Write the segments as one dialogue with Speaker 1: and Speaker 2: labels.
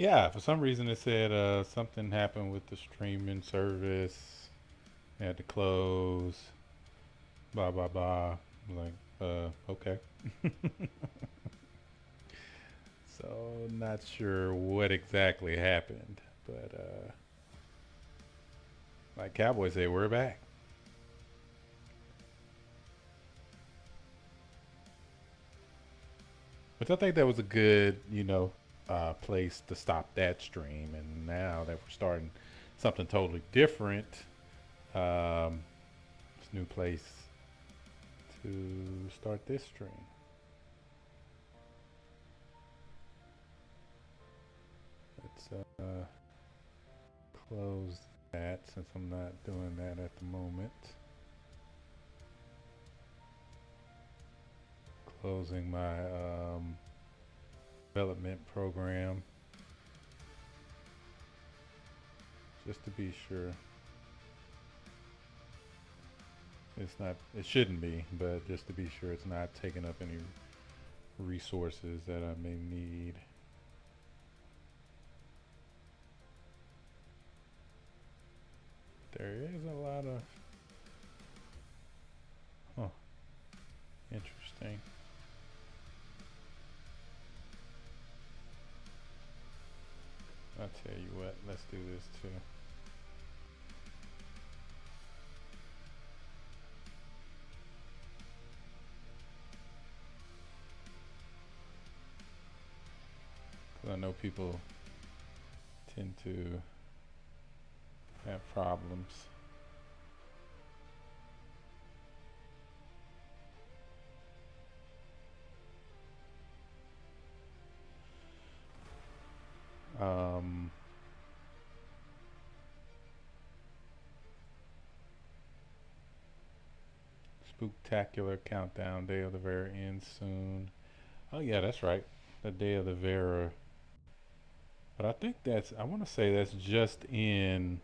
Speaker 1: Yeah, for some reason it said something happened with the streaming service. They had to close. Blah blah blah. I'm like, okay. So not sure what exactly happened, but like Cowboys say, we're back. Which I think that was a good, place to stop that stream. And now that we're starting something totally different, this new place to start this stream. Let's close that since I'm not doing that at the moment. Closing my development program just to be sure. It's not, it shouldn't be, but just to be sure it's not taking up any resources that I may need. There is a lot of, huh, interesting. I'll tell you what, let's do this too. Because I know people tend to have problems. Um, Spooktacular countdown, day of the very end soon. Oh yeah, that's right, the day of the Vera. But I think that's, I want to say that's just in,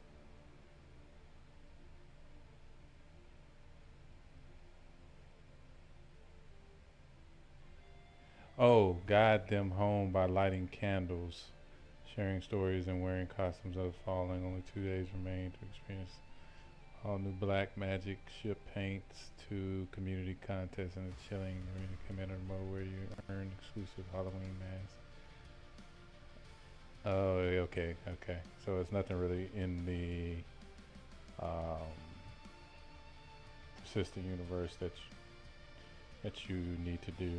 Speaker 1: oh, guide them home by lighting candles, sharing stories and wearing costumes of falling. Only 2 days remain to experience all new black magic ship paints to community contests and a chilling arena commander mode where you earn exclusive Halloween masks. Oh, okay, okay. So it's nothing really in the persistent universe that you need to do.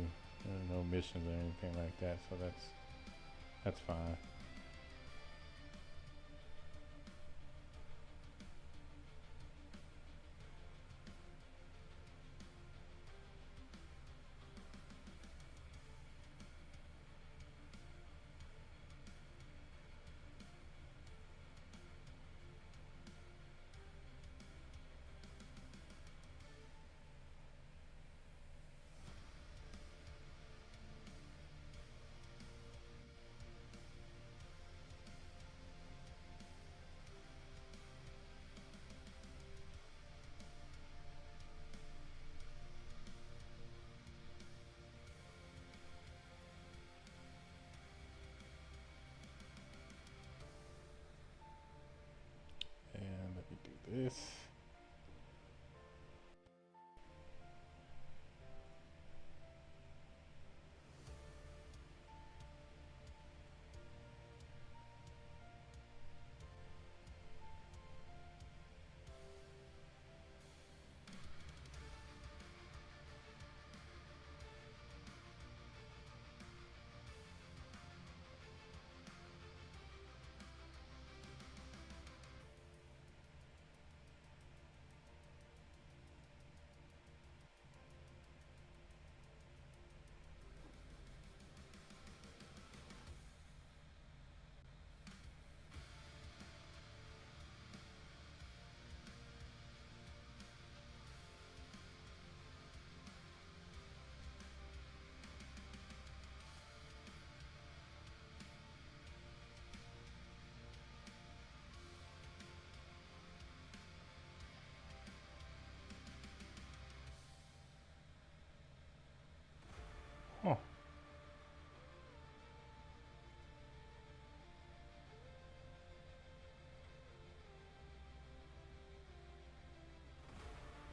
Speaker 1: No missions or anything like that. So that's fine.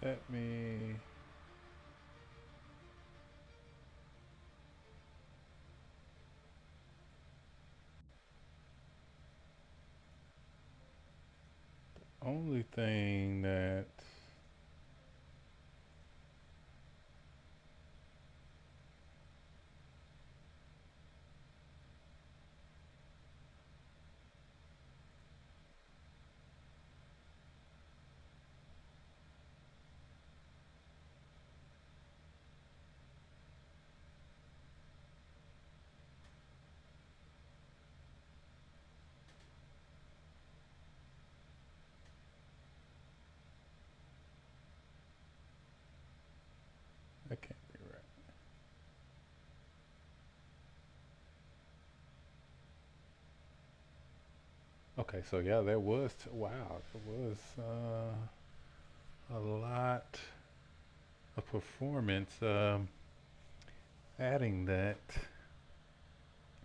Speaker 1: let me. Only thing that. That can't be right. Okay, so yeah, there was. Wow, there was a lot of performance adding that,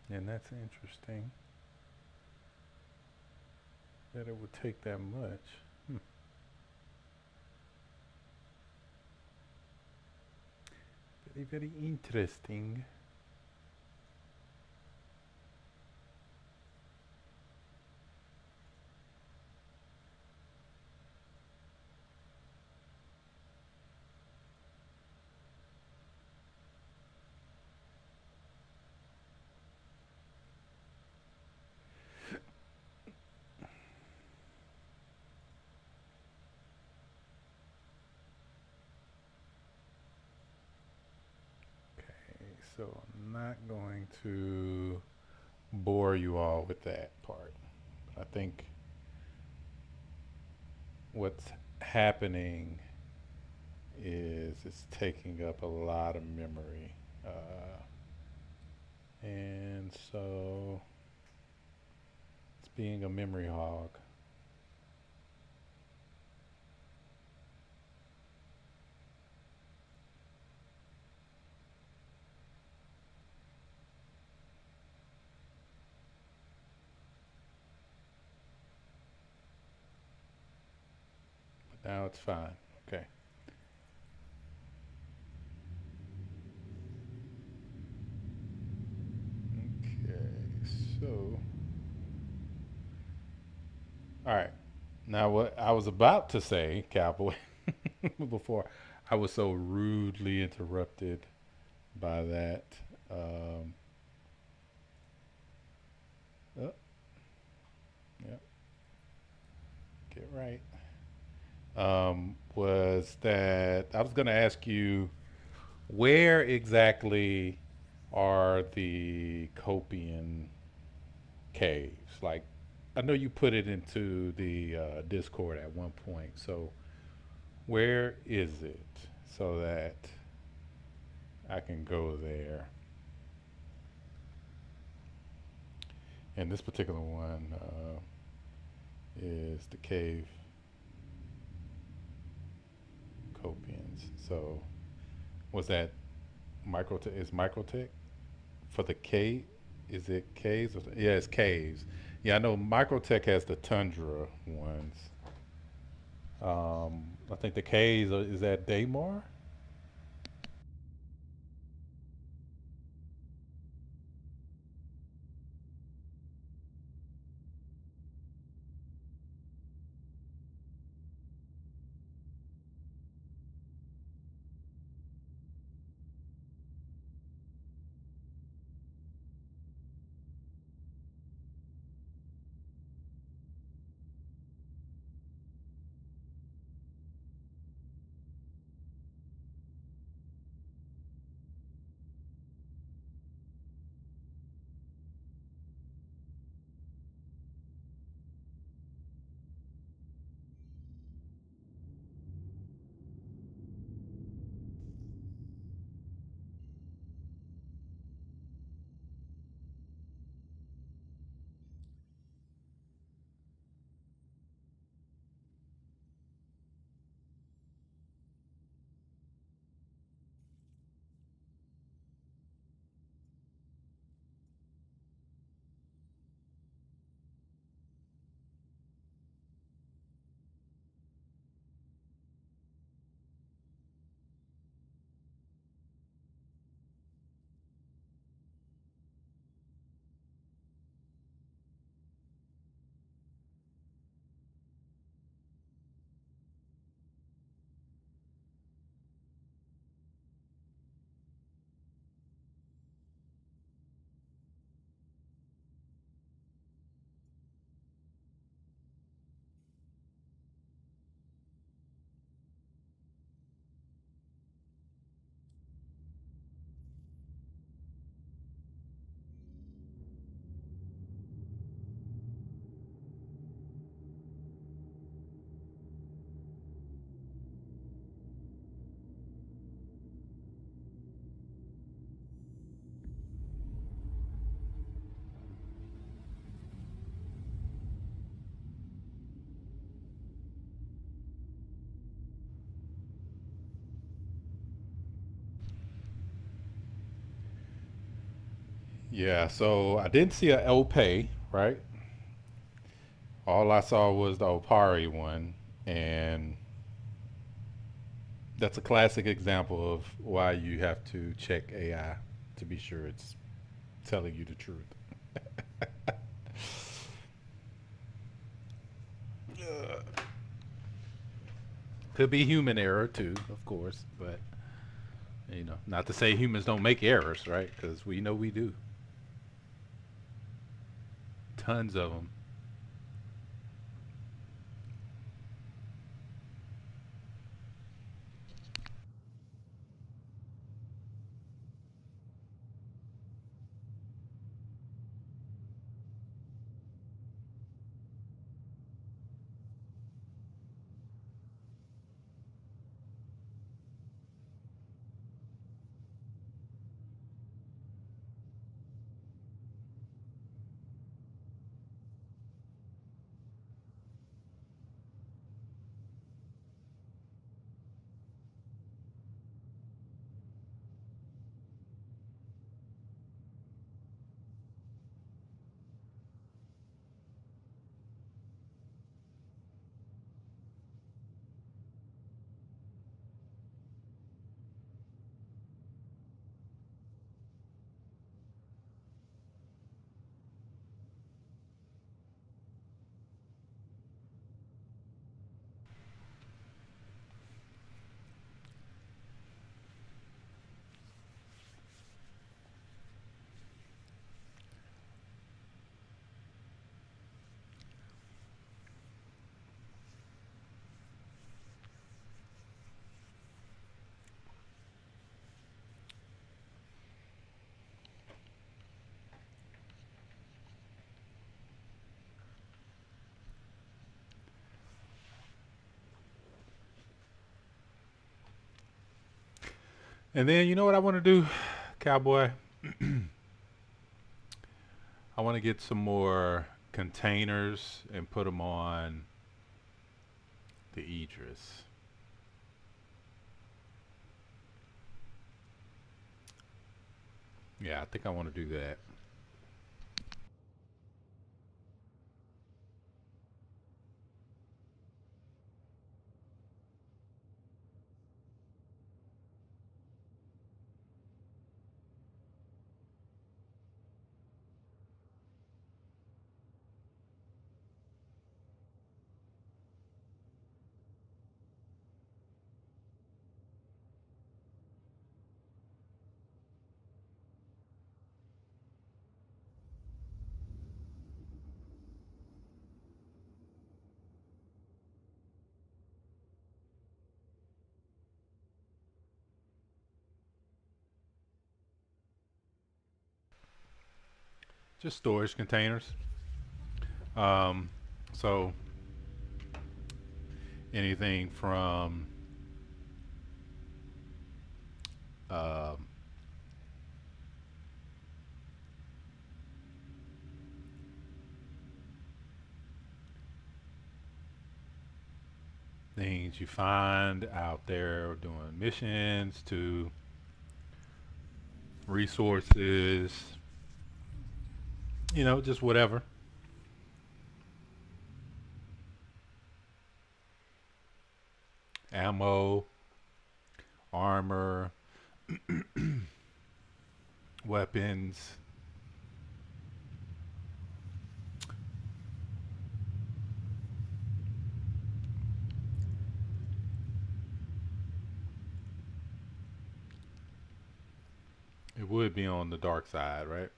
Speaker 1: and that's interesting that it would take that much. Hmm. Very, very interesting. Okay, so I'm not going to bore you all with that part. I think what's happening is it's taking up a lot of memory. And so it's being a memory hog. But now it's fine. Okay. Okay. So, all right. Now, what I was about to say, Cowboy, before I was so rudely interrupted by that. Um, oh, yeah, get right. Was that I was going to ask you where exactly are the Copian caves? Like, I know you put it into the Discord at one point. So, where is it so that I can go there? And this particular one is the cave Copians. So, was that Microtech? Is Microtech for the cave? Is it caves? Yeah, it's caves. Yeah, I know Microtech has the Tundra ones. I think the caves is that Daymar. Yeah, so I didn't see a Opay, right? All I saw was the Opari one, and that's a classic example of why you have to check AI to be sure it's telling you the truth. Could be human error too, of course, but not to say humans don't make errors, right? Because we know we do, tons of them. And then you know what I want to do, cowboy? I want to get some more containers and put them on the Idris. Yeah, I think I want to do that. Just storage containers. Um, so anything from um, things you find out there doing missions to resources, just whatever. Ammo, armor, weapons. It would be on the dark side, right?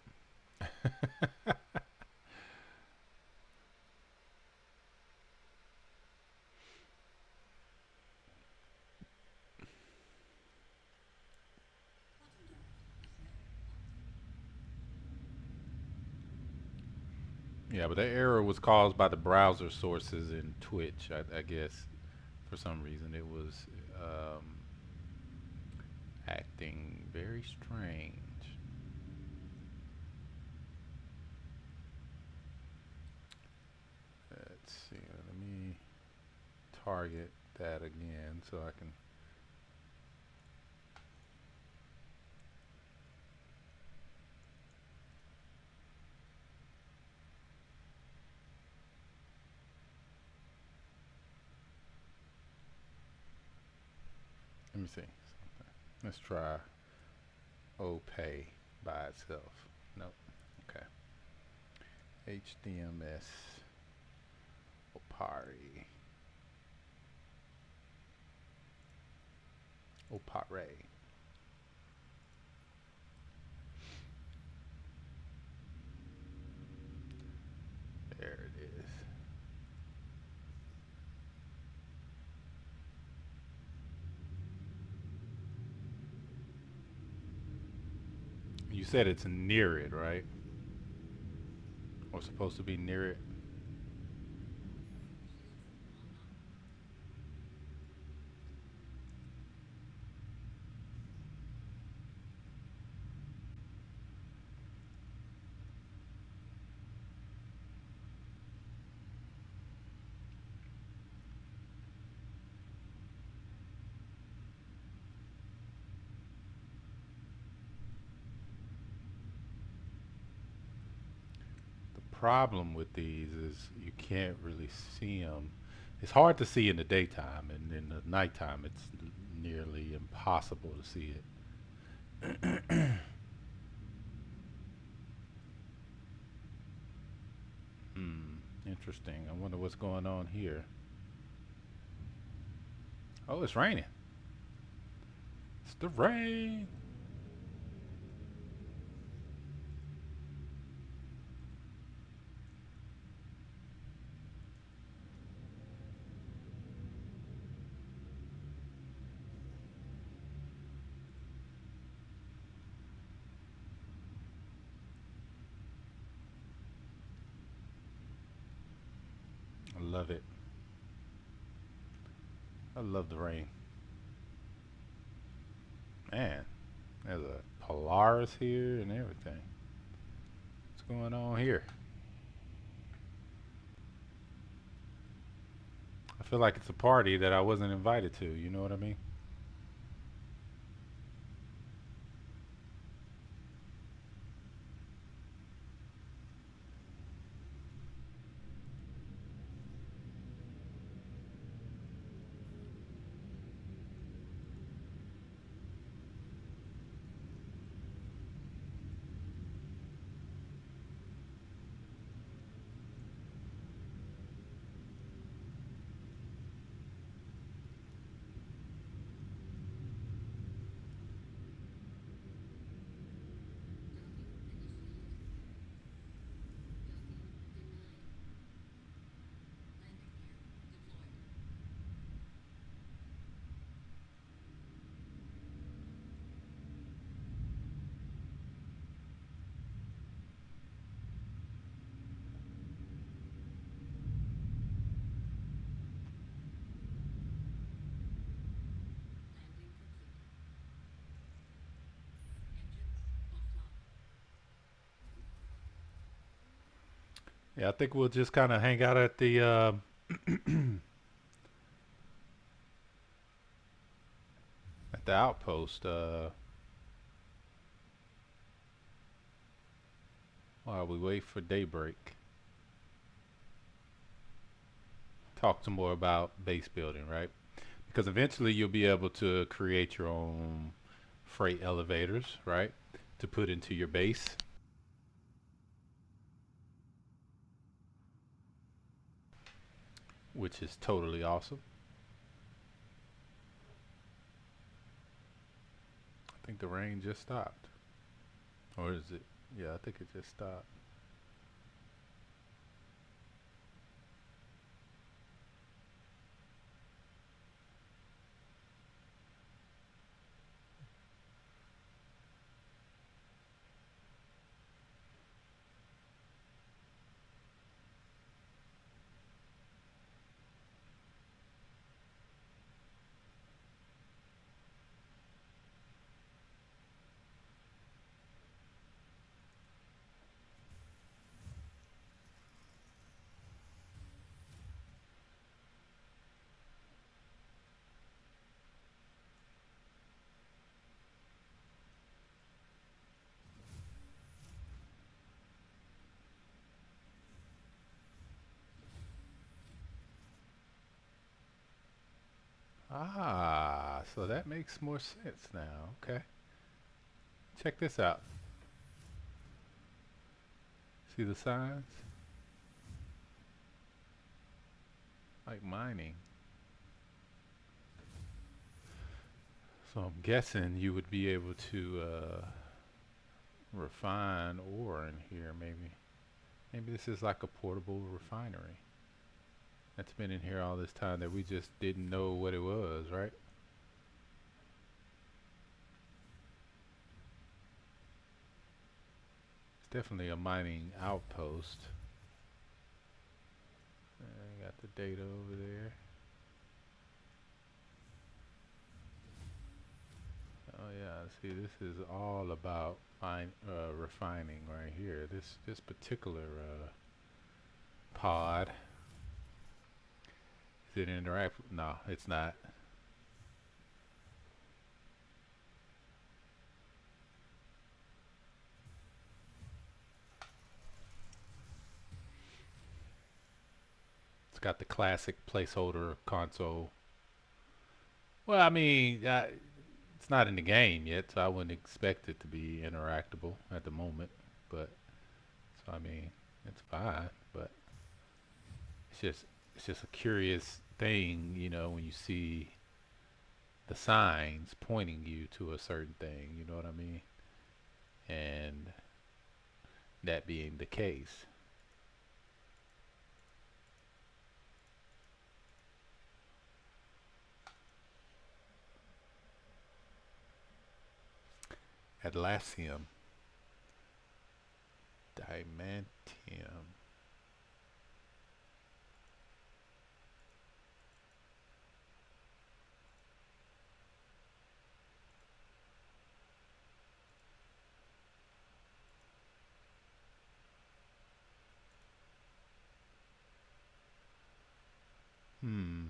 Speaker 1: Yeah, but that error was caused by the browser sources in Twitch. I guess for some reason it was acting very strange. Let's see. Let me target that again so I can. me see. Let's try opay by itself. Nope. Okay. HDMS opari. Opare. There it is. You said it's near it, right? Or supposed to be near it? The problem with these is you can't really see them. It's hard to see in the daytime, and in the nighttime, it's nearly impossible to see it. Hmm, interesting. I wonder what's going on here. Oh, it's raining. It's the rain. I love it. I love the rain. Man, there's a Polaris here and everything. What's going on here? I feel like it's a party that I wasn't invited to. You know what I mean? Yeah, I think we'll just kind of hang out at the at the outpost while we wait for daybreak. Talk some more about base building, right? Because eventually you'll be able to create your own freight elevators, right? To put into your base, which is totally awesome. I think the rain just stopped. Or is it? Yeah, I think it just stopped. Ah, so that makes more sense now. Okay. Check this out. See the signs? Like mining. So I'm guessing you would be able to refine ore in here, maybe. Maybe this is like a portable refinery that's been in here all this time that we just didn't know what it was, right? It's definitely a mining outpost. Got the data over there. Oh yeah, see, this is all about refining right here. This particular pod. Is it interact? No, it's not. It's got the classic placeholder console. Well, I mean, it's not in the game yet, so I wouldn't expect it to be interactable at the moment. But so I mean, it's fine. But it's just it's just a curious thing, you know, when you see the signs pointing you to a certain thing. You know what I mean? And that being the case. Atlassium. Diamantium. Hmm.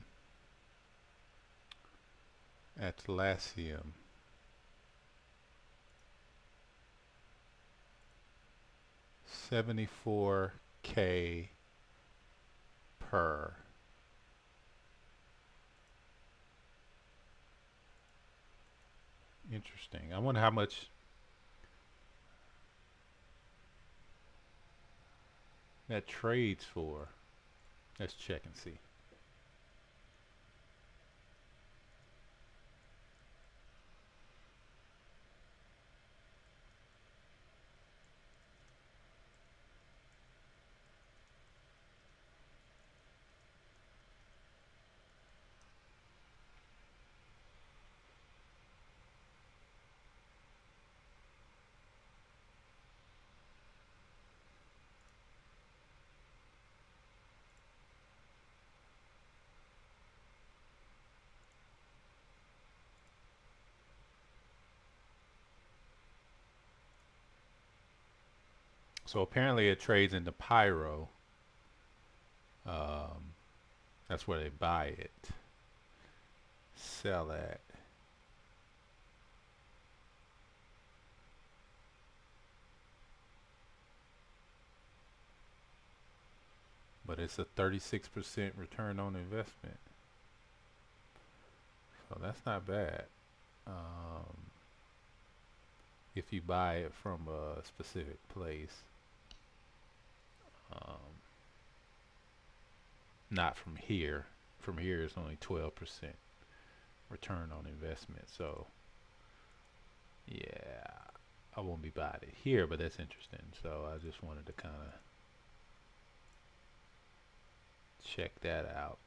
Speaker 1: Atlassium. 74K per. Interesting. I wonder how much that trades for. Let's check and see. So apparently it trades into Pyro. Um, that's where they buy it. Sell at. But it's a 36% return on investment. So that's not bad. Um, if you buy it from a specific place. Um, not from here. From here it's only 12% return on investment. So yeah, I won't be buying it here, but that's interesting. So I just wanted to kind of check that out.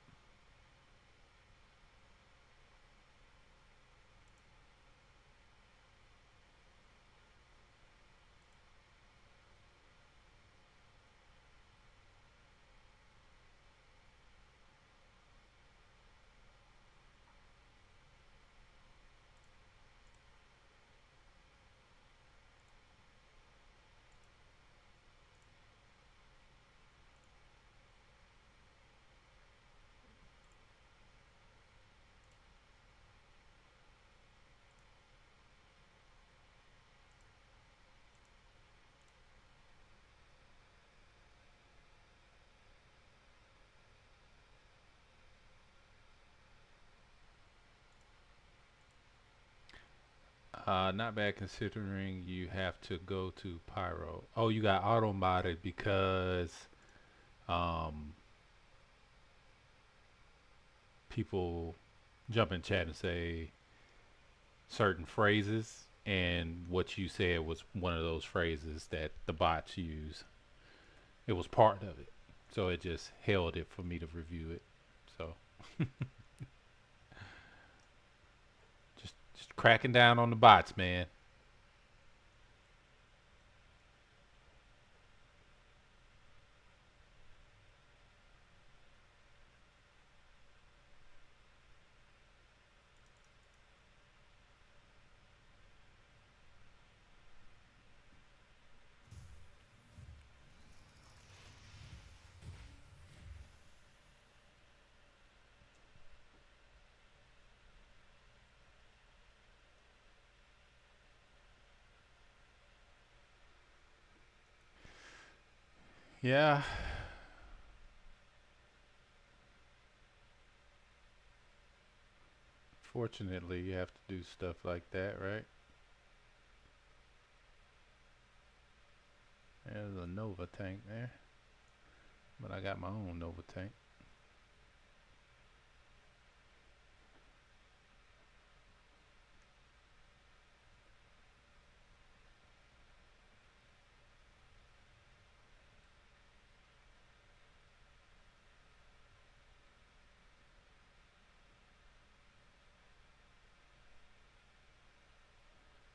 Speaker 1: Not bad considering you have to go to pyro. Oh, you got auto modded because um, people jump in chat and say certain phrases, and what you said was one of those phrases that the bots use. It was part of it, so it just held it for me to review it. So just cracking down on the bots, man. Yeah, fortunately, you have to do stuff like that, right? There's a Nova tank there, but I got my own Nova tank.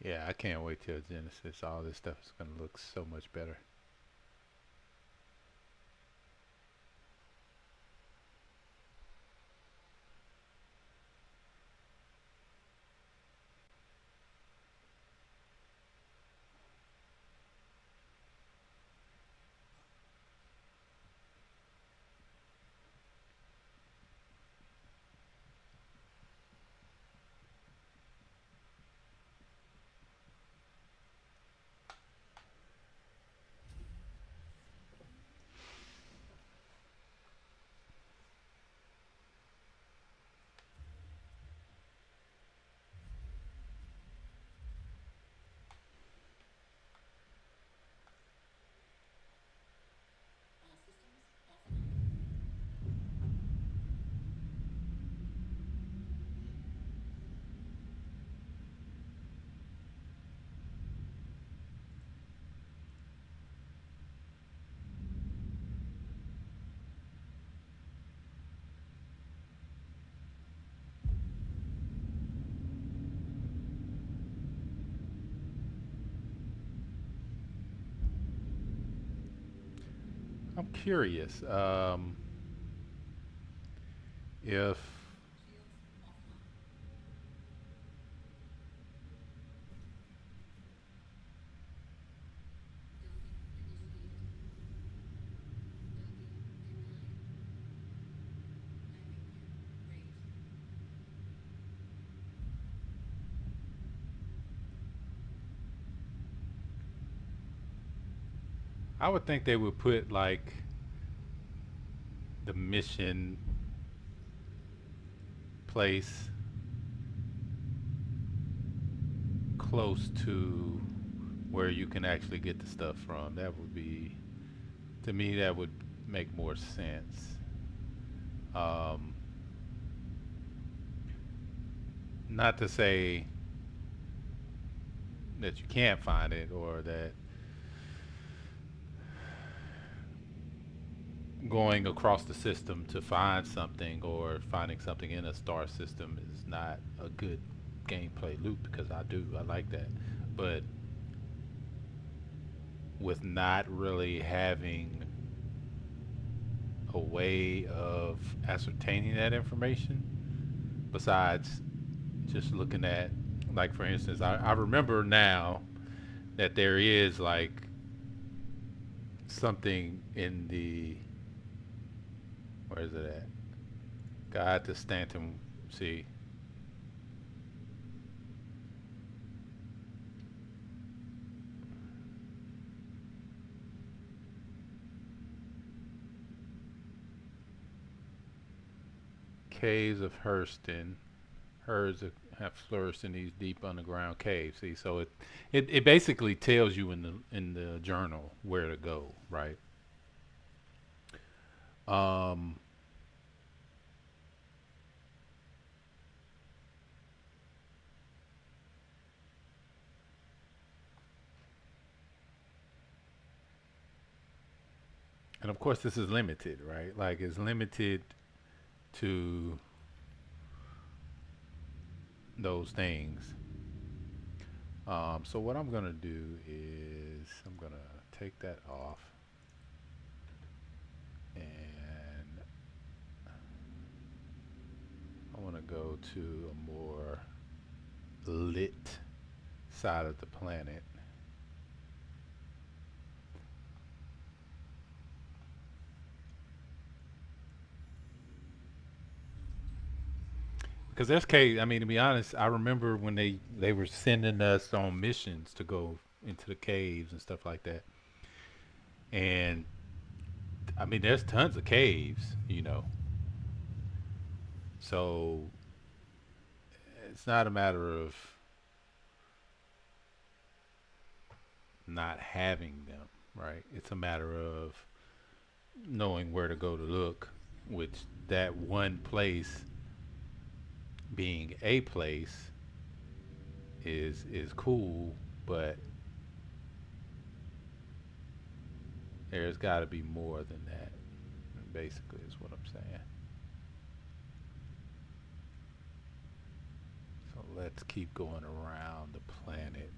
Speaker 1: Yeah, I can't wait till Genesis. All this stuff is gonna look so much better. I'm curious if I would think they would put like the mission place close to where you can actually get the stuff from. That would be, to me, that would make more sense. Um, Not to say that you can't find it or that going across the system to find something or finding something in a star system is not a good gameplay loop, because I like that. But with not really having a way of ascertaining that information besides just looking at, like, for instance, I remember now that there is like something in the, where is it at? Guide to Stanton. See, Caves of Hurston, herds of have flourished in these deep underground caves. See, so it basically tells you in the journal where to go, right? Um, and of course, this is limited, right? Like it's limited to those things. So what I'm gonna do is I'm gonna take that off, and I want to go to a more lit side of the planet because there's caves. I mean, to be honest, I remember when they were sending us on missions to go into the caves and stuff like that, and I mean, there's tons of caves, you know. So it's not a matter of not having them, right? It's a matter of knowing where to go to look, which that one place being a place is cool, but there's got to be more than that. Basically, is what I'm saying. So let's keep going around the planet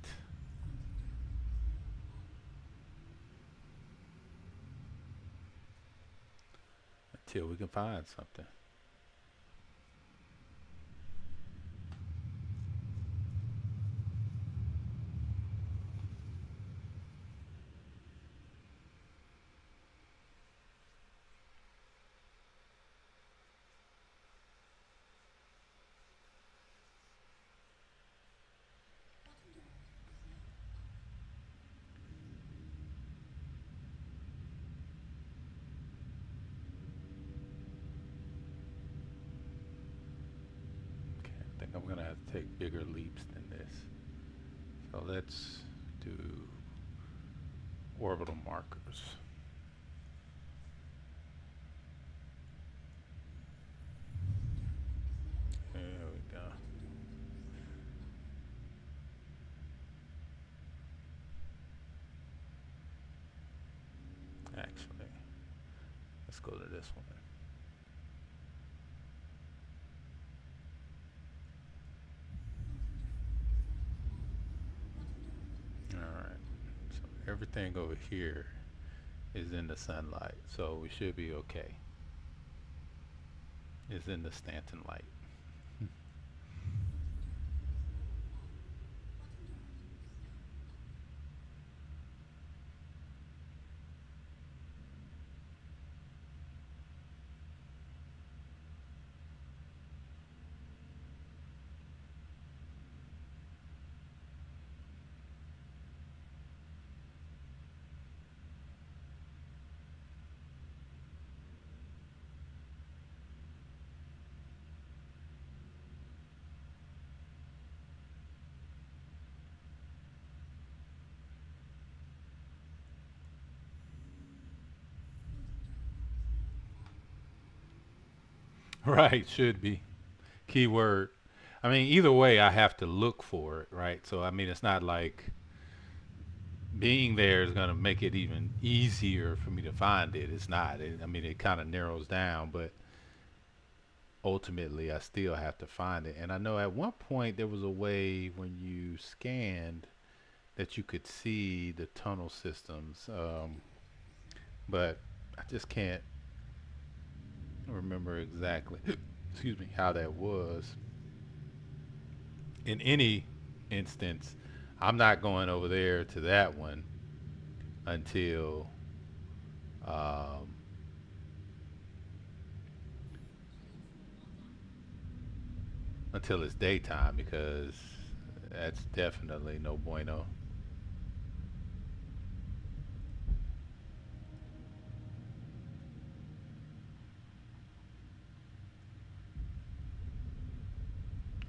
Speaker 1: until we can find something. Okay, I think I'm gonna have to take bigger leaps than this. So let's do orbital markers. There we go. Actually, let's go to this one. All right. So everything over here is in the sunlight, so we should be okay. Is in the Stanton light. Right, should be. Keyword. I mean, either way, I have to look for it, right? So, I mean, it's not like being there is going to make it even easier for me to find it. It's not. I mean, it kind of narrows down, but ultimately, I still have to find it. And I know at one point there was a way when you scanned that you could see the tunnel systems, but I just can't remember exactly, excuse me, how that was. In any instance, I'm not going over there to that one until um, until it's daytime because that's definitely no bueno.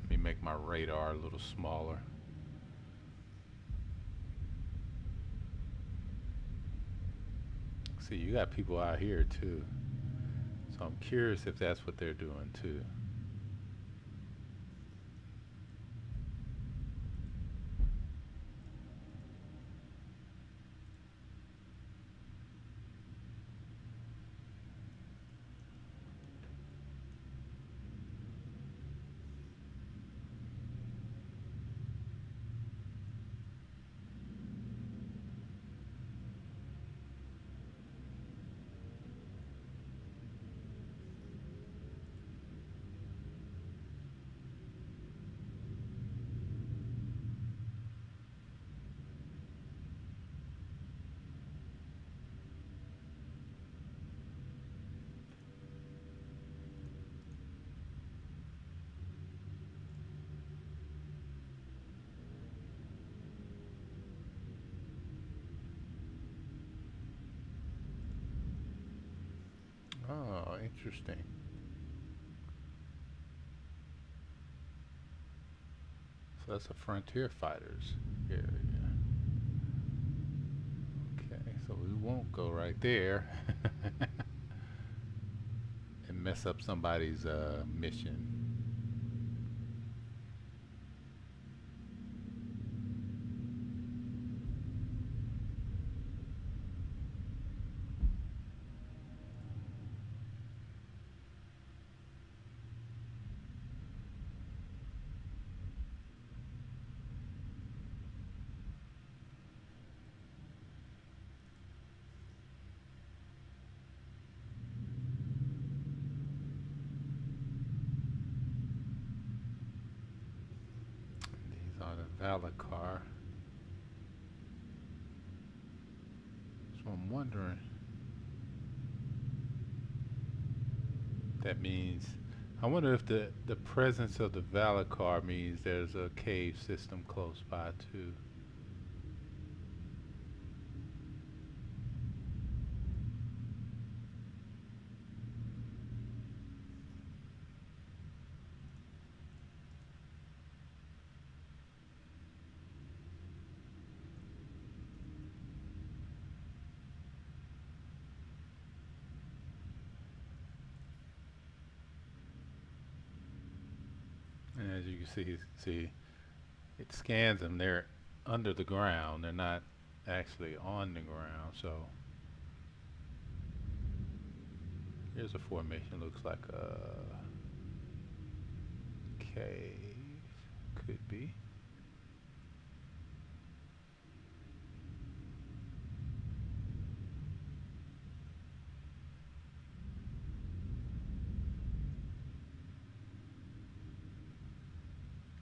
Speaker 1: Let me make my radar a little smaller. See, you got people out here too. So I'm curious if that's what they're doing too. Oh, interesting. So that's a frontier fighters area. Okay, so we won't go right there and mess up somebody's mission. These are the Valacar. So I'm wondering, that means, I wonder if the presence of the Valacar means there's a cave system close by too. And as you can see, it scans them. They're under the ground. They're not actually on the ground. So here's a formation. Looks like a cave. Could be.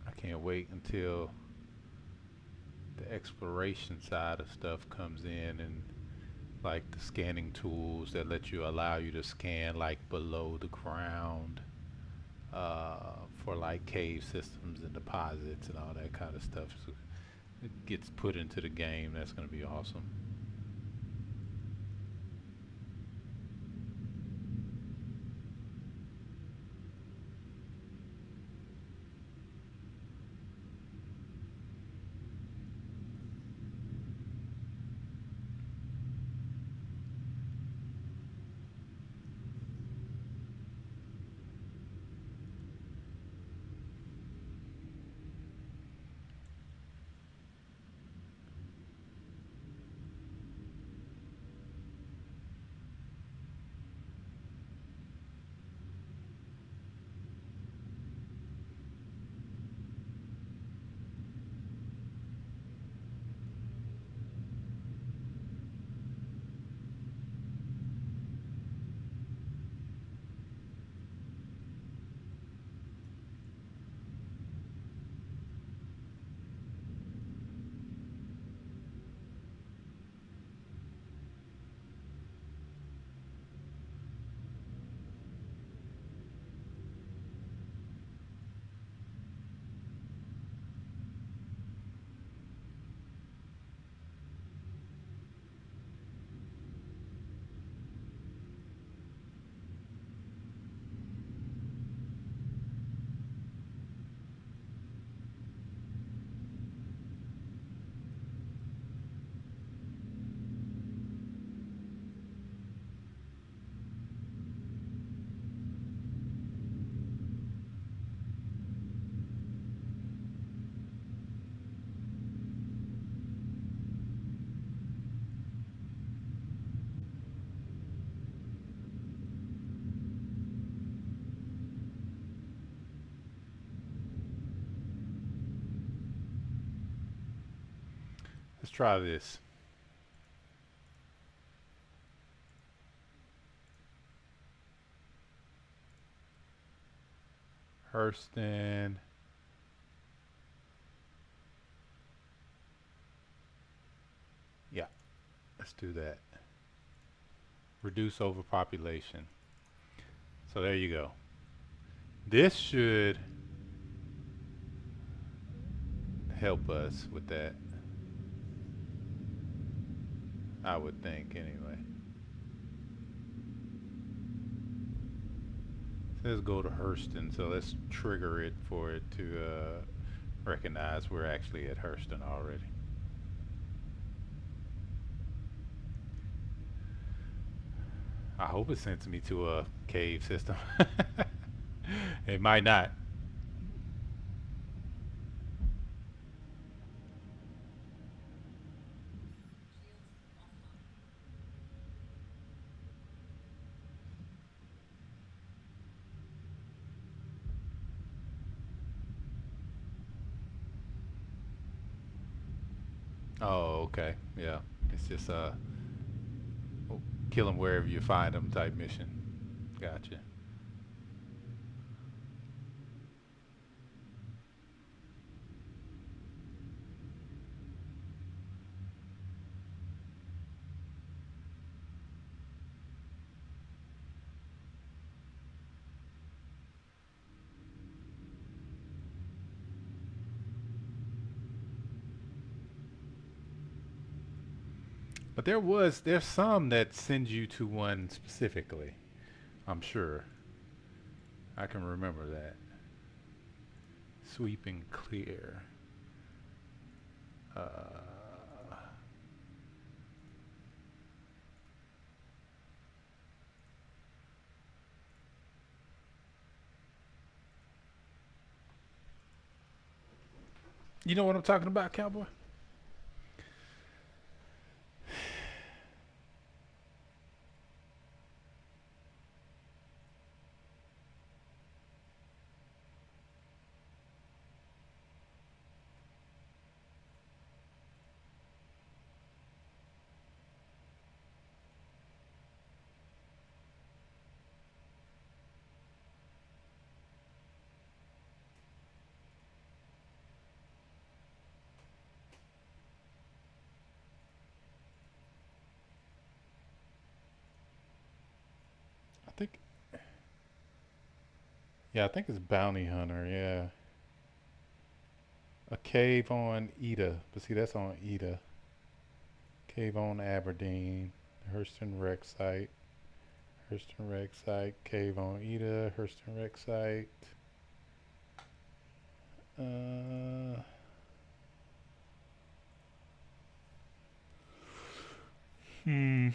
Speaker 1: I can't wait until the exploration side of stuff comes in, and like the scanning tools that let you allow you to scan like below the ground for like cave systems and deposits and all that kind of stuff. So it gets put into the game. That's going to be awesome. Let's try this. Hurston. Yeah, let's do that. Reduce overpopulation. So there you go. This should help us with that. I would think anyway. So let's go to Hurston. So let's trigger it for it to recognize we're actually at Hurston already. I hope it sends me to a cave system. It might not. Oh, okay. Yeah. It's just kill them wherever you find them type mission. Gotcha. But there's some that send you to one specifically. I'm sure. I can remember that. Sweep and clear. You know what I'm talking about, cowboy? I think. Yeah, I think it's bounty hunter. Yeah. A cave on Ida, but see that's on Ida. Cave on Aberdeen. Hurston wreck site. Hurston wreck site. Cave on Ida. Hurston wreck site. Uh, hmm.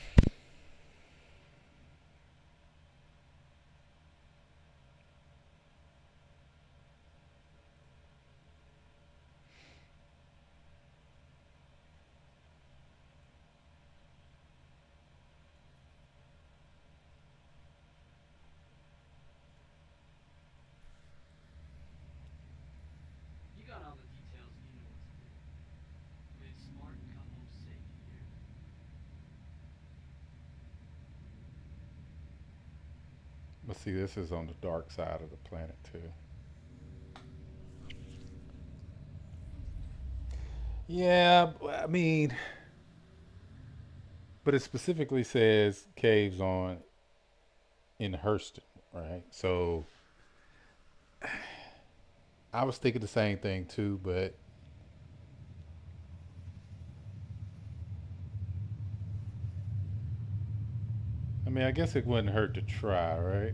Speaker 1: But see, this is on the dark side of the planet too. Yeah, I mean, but it specifically says caves on in Hurston, right? So I was thinking the same thing too, but I mean, I guess it wouldn't hurt to try, right?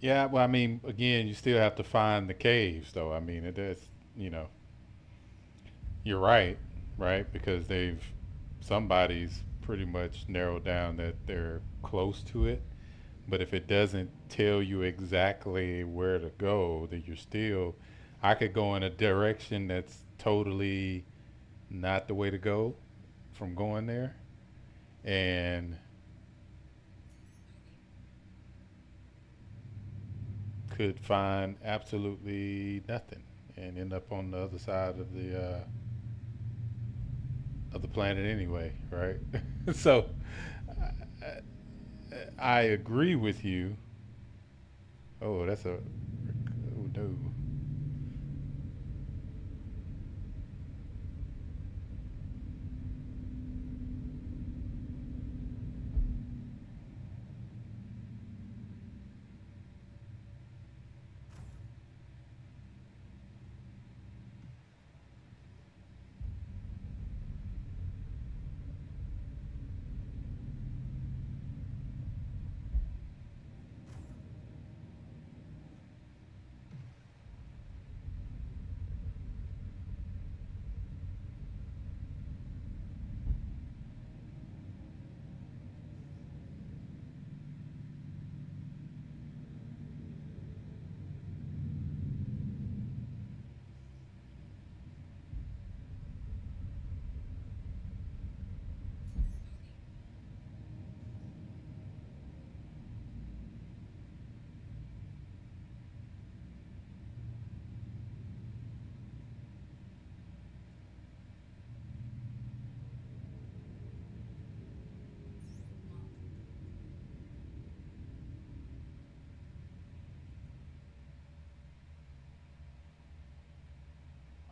Speaker 1: Yeah, well, I mean, again, you still have to find the caves, though. I mean, it is, you know, you're right, right? Because somebody's pretty much narrowed down that they're close to it. But if it doesn't tell you exactly where to go, then you're still, I could go in a direction that's totally not the way to go from going there. And could find absolutely nothing and end up on the other side of the planet anyway, right? So I agree with you. Oh, that's a oh no.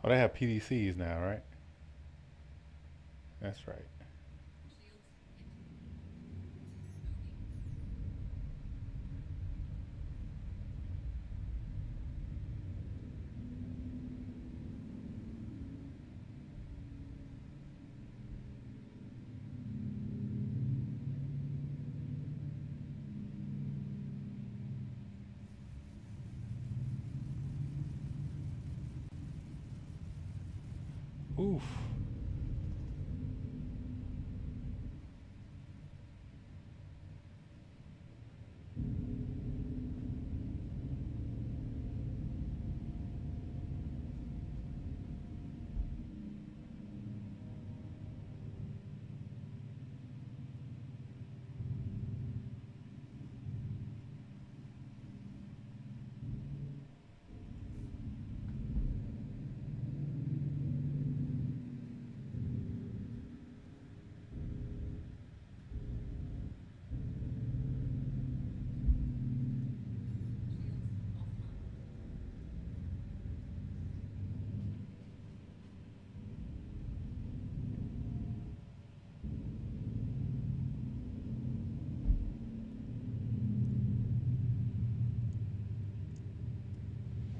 Speaker 1: Oh, they have PDCs now, right? That's right. Oof.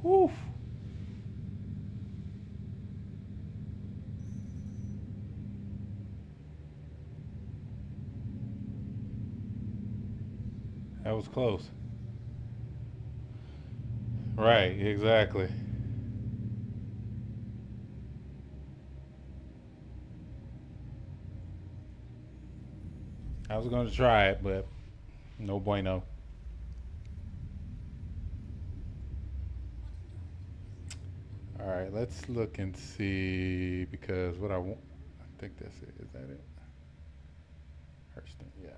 Speaker 1: Oof. That was close. Right, exactly. I was going to try it, but no bueno. All right, let's look and see because what I want, I think that's it. Is that it? Hurston, yeah.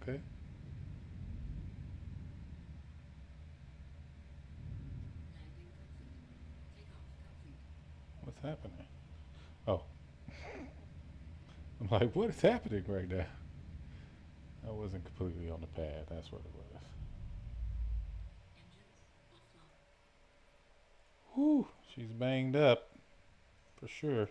Speaker 1: Okay. What's happening? Oh, I'm like, what is happening right now? I wasn't completely on the pad. That's what it was. Whew, she's banged up for sure.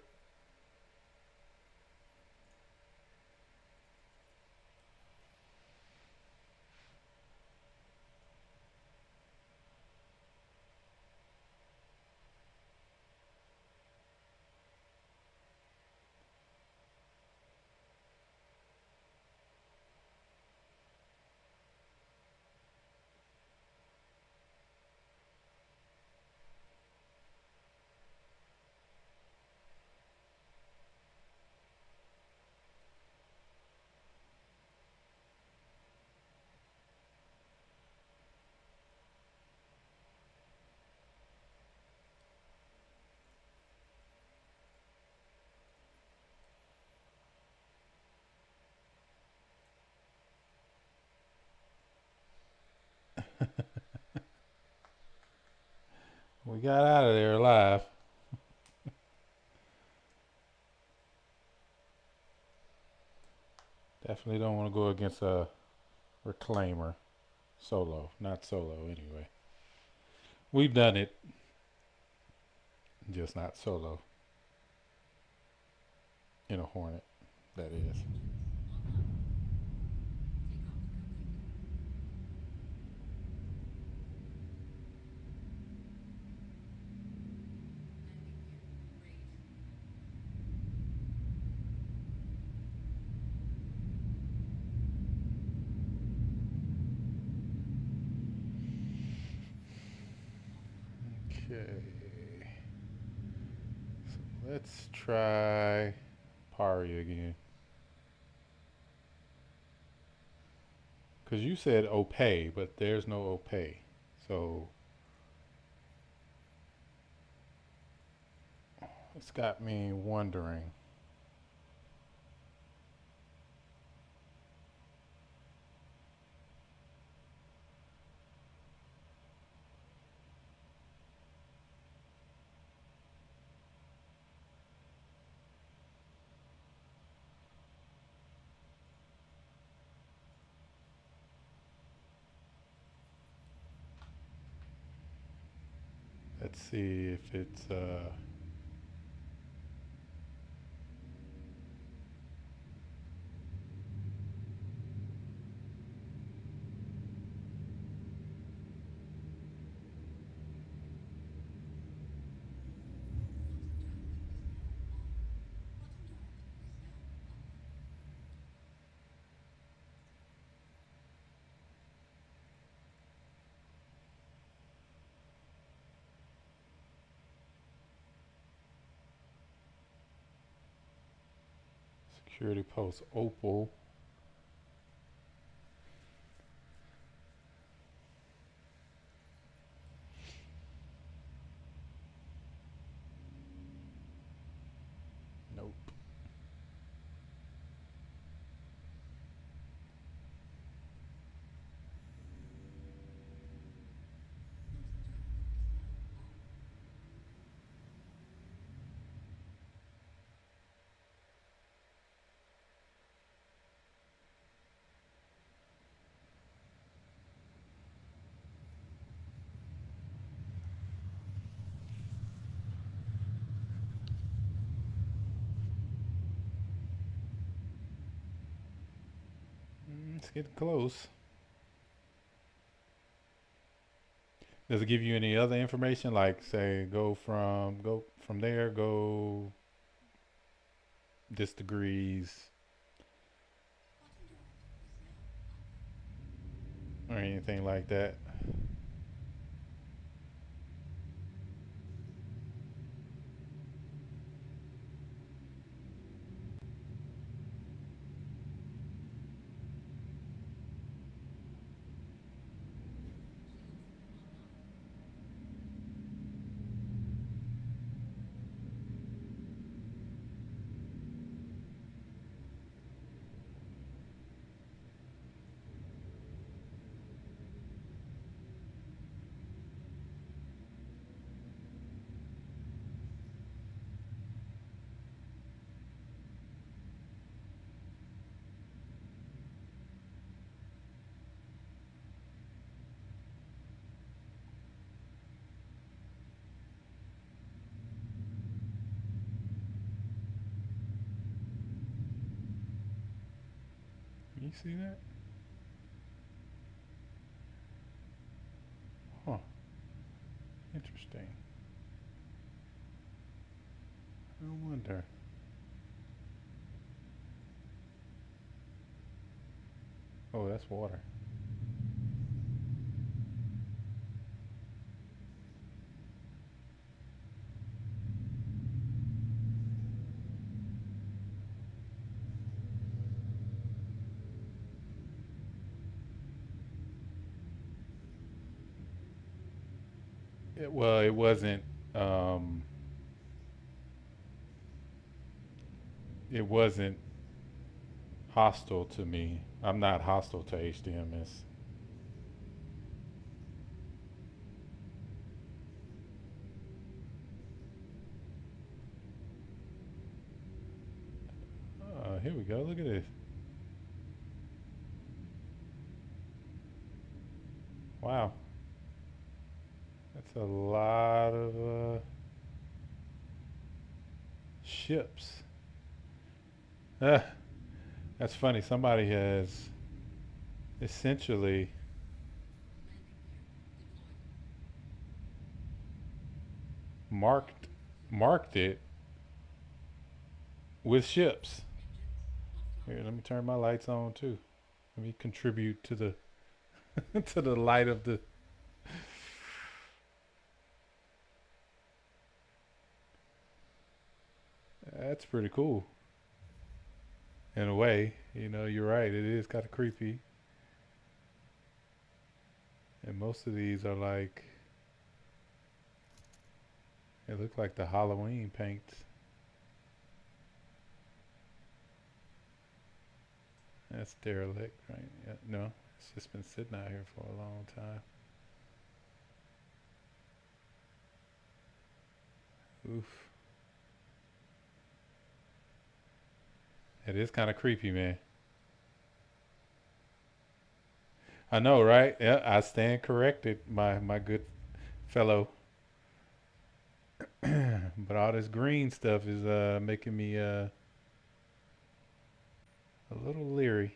Speaker 1: We got out of there alive. Definitely don't want to go against a reclaimer solo. Not solo anyway. We've done it, just not solo. In a Hornet, that is. Okay. So let's try Pari again. Because you said Opay, but there's no Opay. So it's got me wondering. Let's see if it's security post Opal. Nope. It's getting close. Does it give you any other information, like say go from there, go this degrees or anything like that? You see that? Huh. Interesting. I wonder. Oh, that's water. Well, it wasn't. Um, it wasn't hostile to me. I'm not hostile to HDMS. Here we go. Look at this. Wow, that's a lot of ships. Ah, that's funny. Somebody has essentially marked marked it with ships. Here, let me turn my lights on too. Let me contribute to the to the light of the. That's pretty cool in a way. You know, you're right. It is kind of creepy, and most of these are like they look like the Halloween paints. That's derelict, right? Yeah, no, it's just been sitting out here for a long time. Oof. It is kind of creepy, man. I know, right? Yeah, I stand corrected, my good fellow. But all this green stuff is making me a little leery.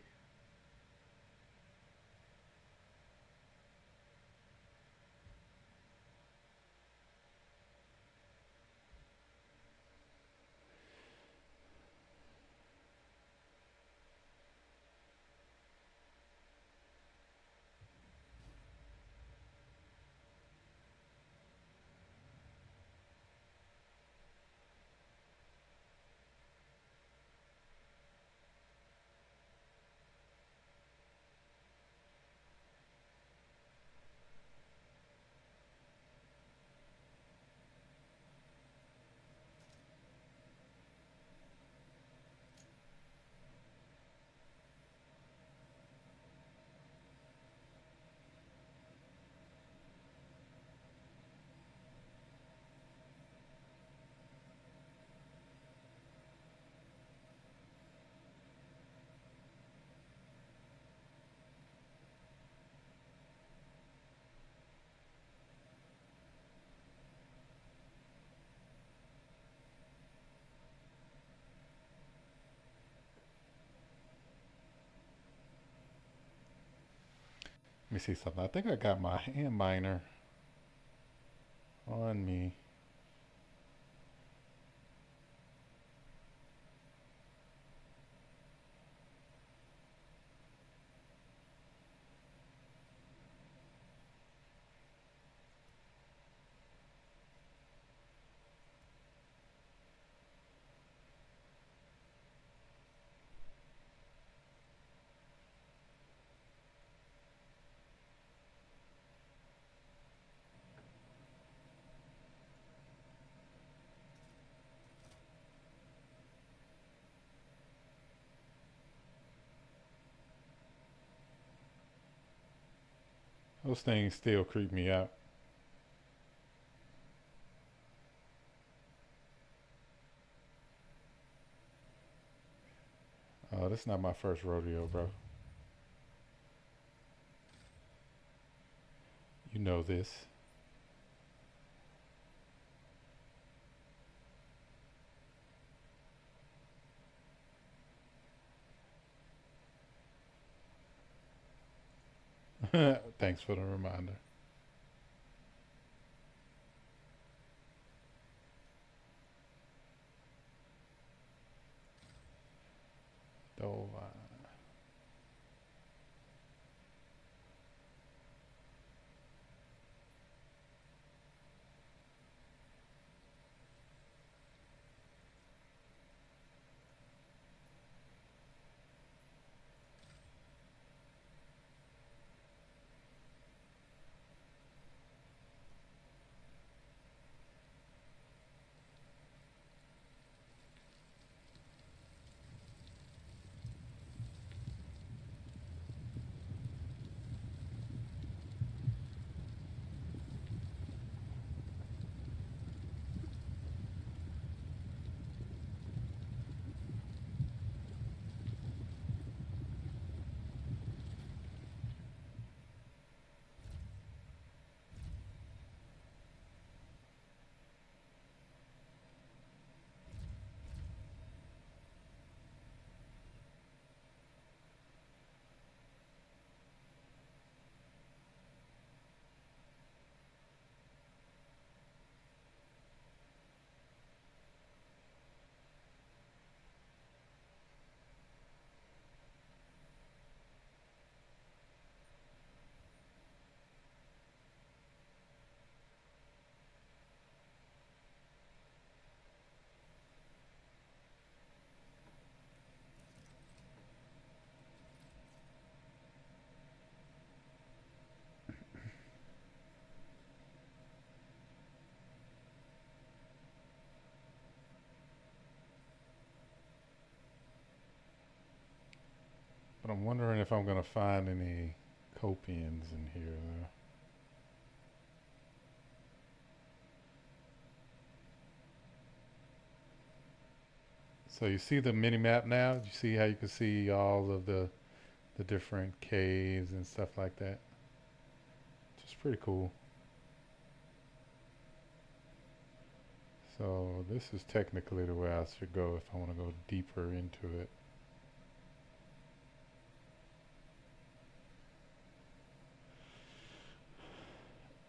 Speaker 1: Let me see something. I think I got my hand miner on me. Those things still creep me out. Oh, this is not my first rodeo, bro. You know this. Thanks for the reminder. Though, but I'm wondering if I'm gonna find any copians in here though. So you see the mini map now? You see how you can see all of the different caves and stuff like that? Which is pretty cool. So this is technically the way I should go if I want to go deeper into it.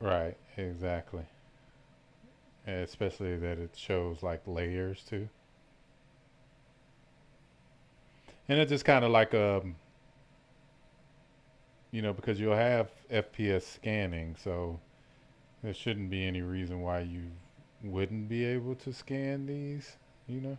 Speaker 1: Right, exactly. And especially that it shows like layers too. And it's just kind of like because you'll have FPS scanning, so there shouldn't be any reason why you wouldn't be able to scan these, you know?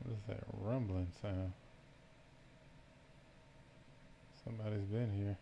Speaker 1: What is that rumbling sound? Somebody's been here.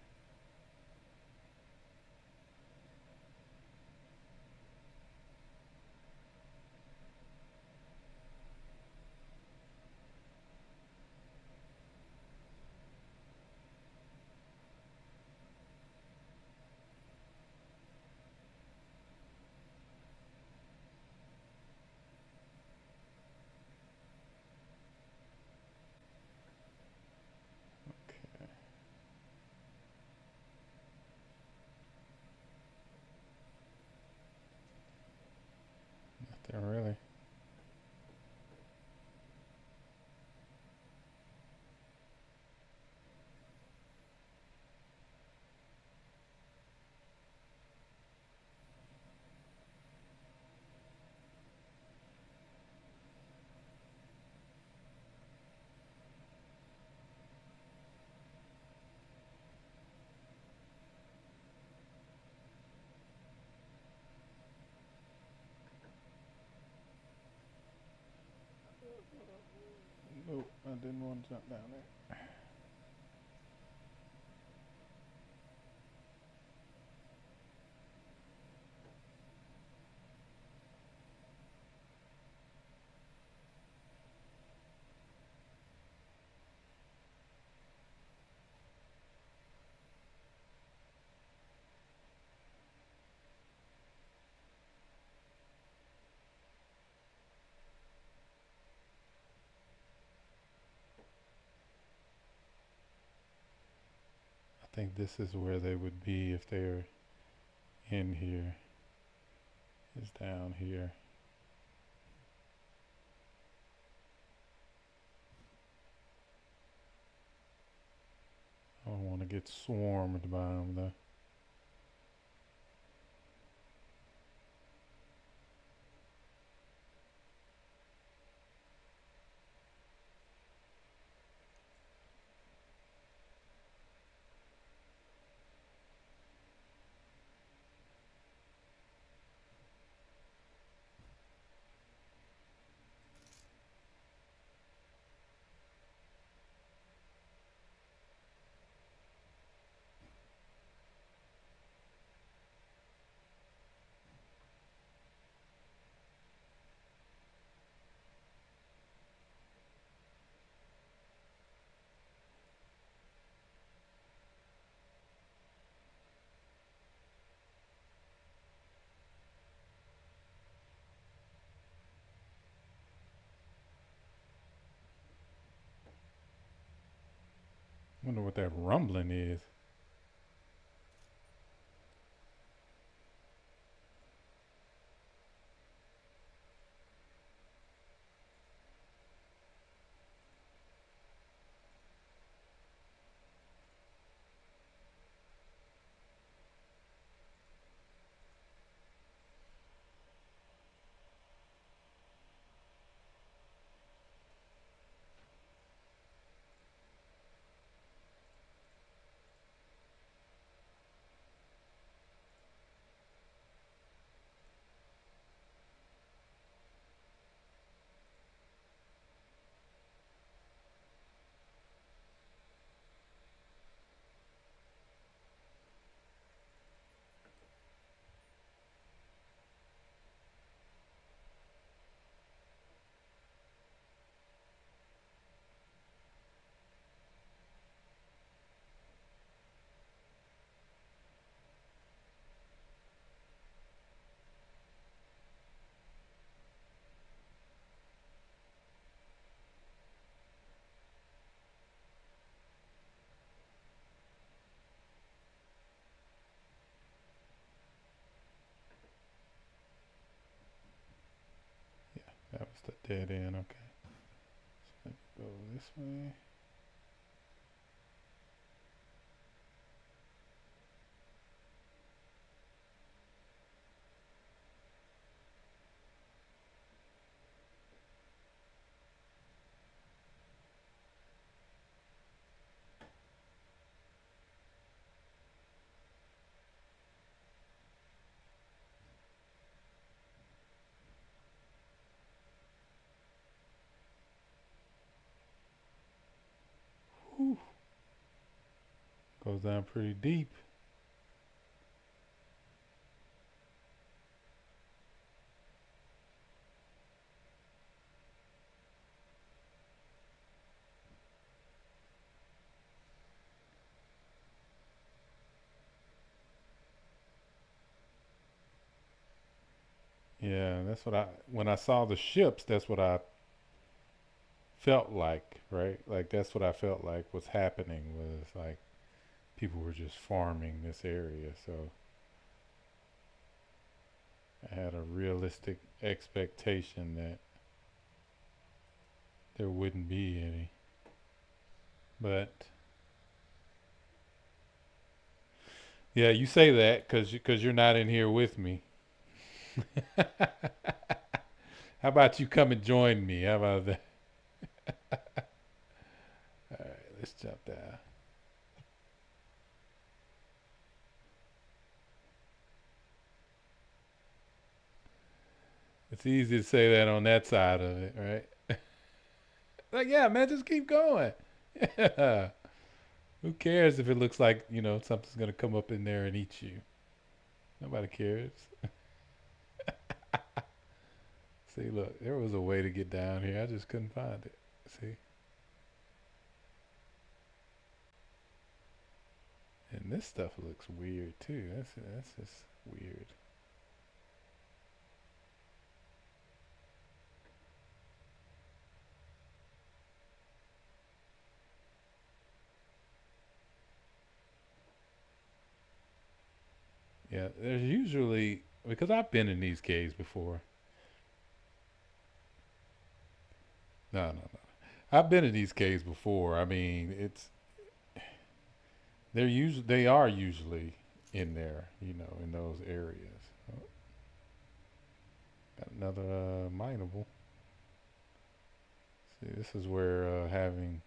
Speaker 1: Okay, nothing really. Nope, I didn't want to jump down there. I think this is where they would be if they're in here. Is down here. I don't want to get swarmed by them though. Wonder what that rumbling is. That was the dead end. Okay. So let me go this way. Whew. Goes down pretty deep. Yeah, that's what when I saw the ships, that's what I felt like, right? Like that's what I felt like was happening was like people were just farming this area. So I had a realistic expectation that there wouldn't be any. But yeah, you say that because you're not in here with me. How about you come and join me? How about that? All right, let's jump down. It's easy to say that on that side of it, right? Like, yeah, man, just keep going. Yeah. Who cares if it looks like, something's going to come up in there and eat you? Nobody cares. See, look, there was a way to get down here. I just couldn't find it. See? And this stuff looks weird too. That's just weird. Yeah, there's usually, because I've been in these caves before. No, no, no. I've been in these caves before. I mean, they are usually in there, in those areas. Oh, got another mineable. See, this is where having.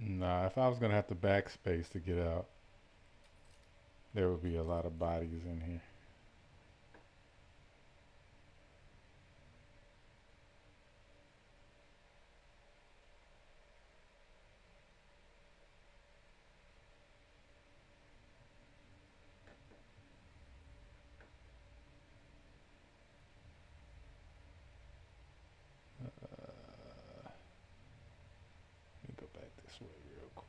Speaker 1: Nah, if I was gonna have to backspace to get out, there would be a lot of bodies in here. Let me go back this way real quick.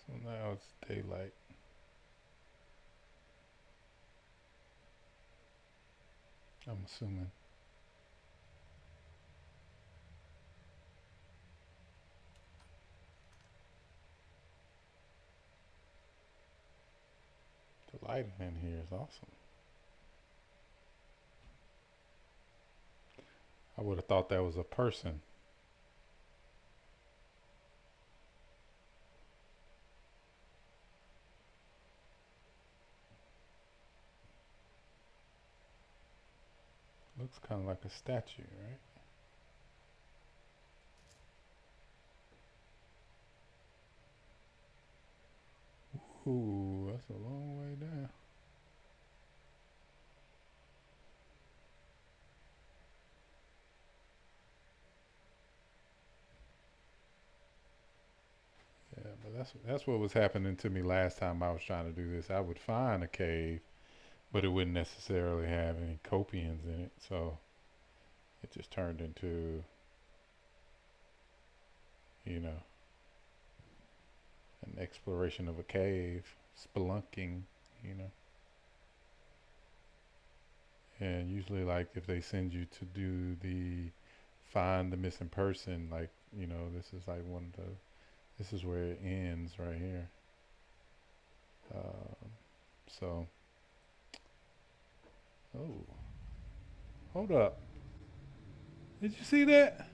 Speaker 1: So now it's daylight. I'm assuming. The lighting in here is awesome. I would have thought that was a person. Looks kind of like a statue, right? Ooh, that's a long way down. Yeah, but that's what was happening to me last time I was trying to do this. I would find a cave, but it wouldn't necessarily have any copians in it, so it just turned into, you know, an exploration of a cave, spelunking, you know. And usually, like, if they send you to do the find the missing person, like, this is like one of the, this is where it ends right here. Um, so, oh, hold up. Did you see that?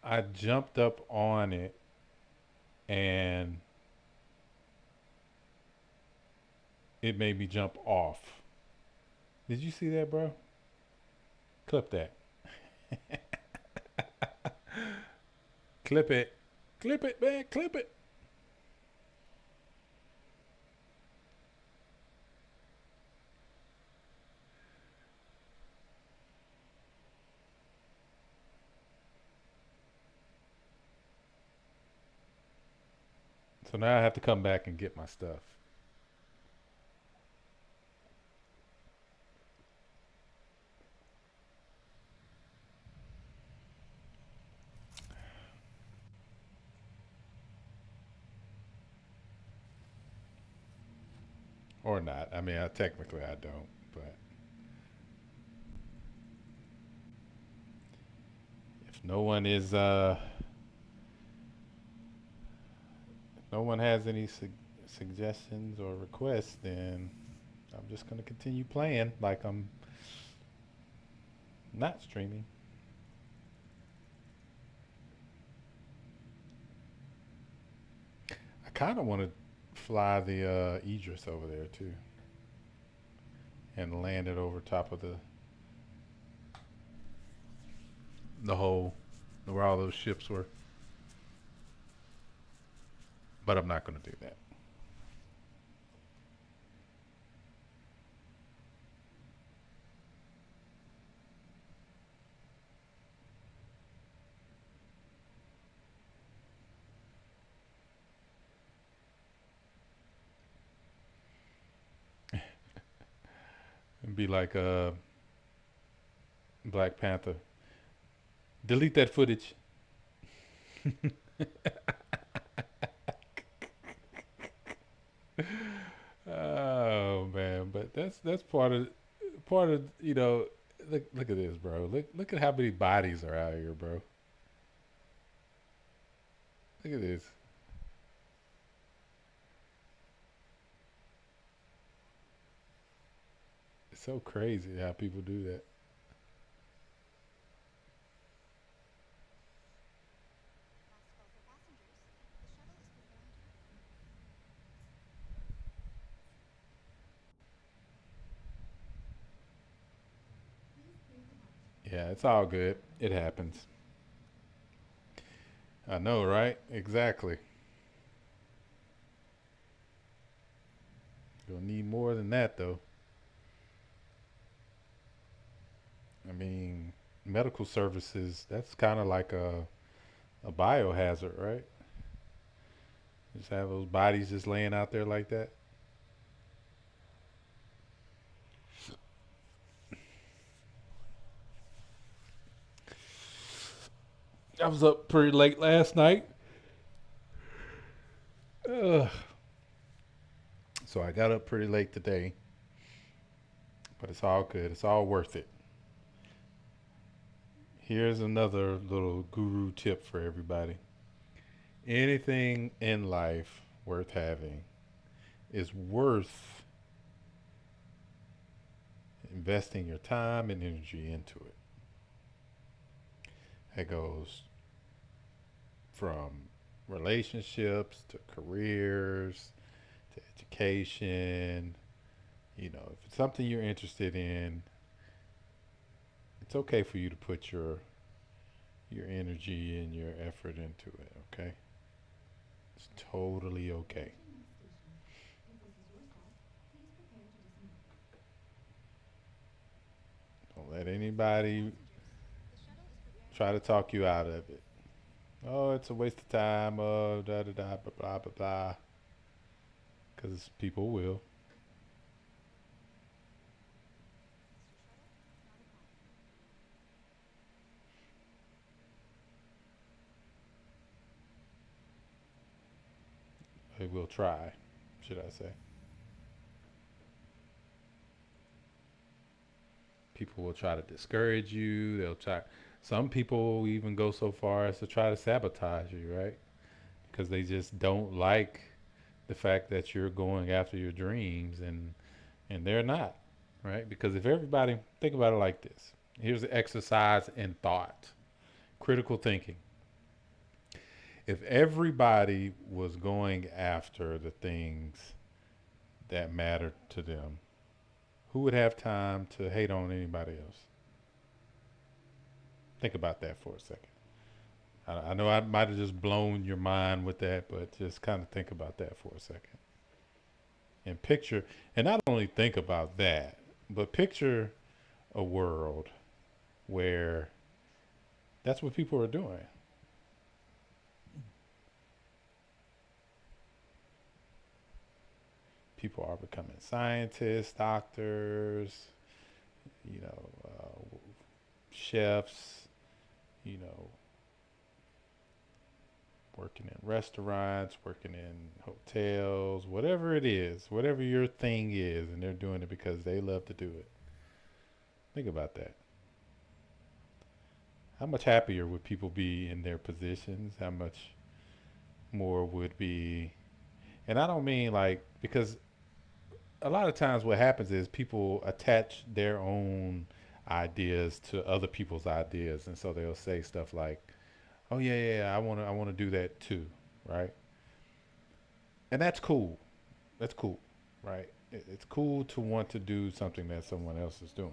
Speaker 1: I jumped up on it and it made me jump off. Did you see that, bro? Clip that. Clip it. Clip it, man. Clip it. So now I have to come back and get my stuff. Or not. I mean, technically I don't, but if no one has any suggestions or requests, then I'm just gonna continue playing like I'm not streaming. I kind of want to fly the Idris over there too, and land it over top of the hole where all those ships were. But I'm not going to do that. And be like Black Panther. Delete that footage. Oh man, but that's part of look at this, bro. Look at how many bodies are out here, bro. Look at this. It's so crazy how people do that. Yeah, it's all good. It happens. I know, right? Exactly. You'll need more than that, though. I mean, medical services, that's kind of like a biohazard, right? Just have those bodies just laying out there like that. I was up pretty late last night. Ugh. So I got up pretty late today, but it's all good. It's all worth it. Here's another little guru tip for everybody. Anything in life worth having is worth investing your time and energy into it. That goes from relationships to careers to education. If it's something you're interested in, it's okay for you to put your energy and your effort into it, okay? It's totally okay. Don't let anybody try to talk you out of it. Oh, it's a waste of time. Oh, da da da, blah blah blah blah. Because people will. They will try. should I say. People will try to discourage you. They'll try. Some people even go so far as to try to sabotage you, right? Because they just don't like the fact that you're going after your dreams, and they're not, right? Because if everybody think about it like this, here's the exercise in thought, critical thinking. If everybody was going after the things that mattered to them, who would have time to hate on anybody else? Think about that for a second. I know I might have just blown your mind with that, but just kind of think about that for a second. And picture, and not only think about that, but picture a world where that's what people are doing. People are becoming scientists, doctors, chefs, you know, working in restaurants, working in hotels, whatever it is, whatever your thing is, and they're doing it because they love to do it. Think about that. How much happier would people be in their positions? How much more would be, and I don't mean like, because a lot of times what happens is people attach their own ideas to other people's ideas, and so they'll say stuff like, "Oh yeah, yeah, yeah, I want to do that too," right? And that's cool. That's cool, right? It's cool to want to do something that someone else is doing.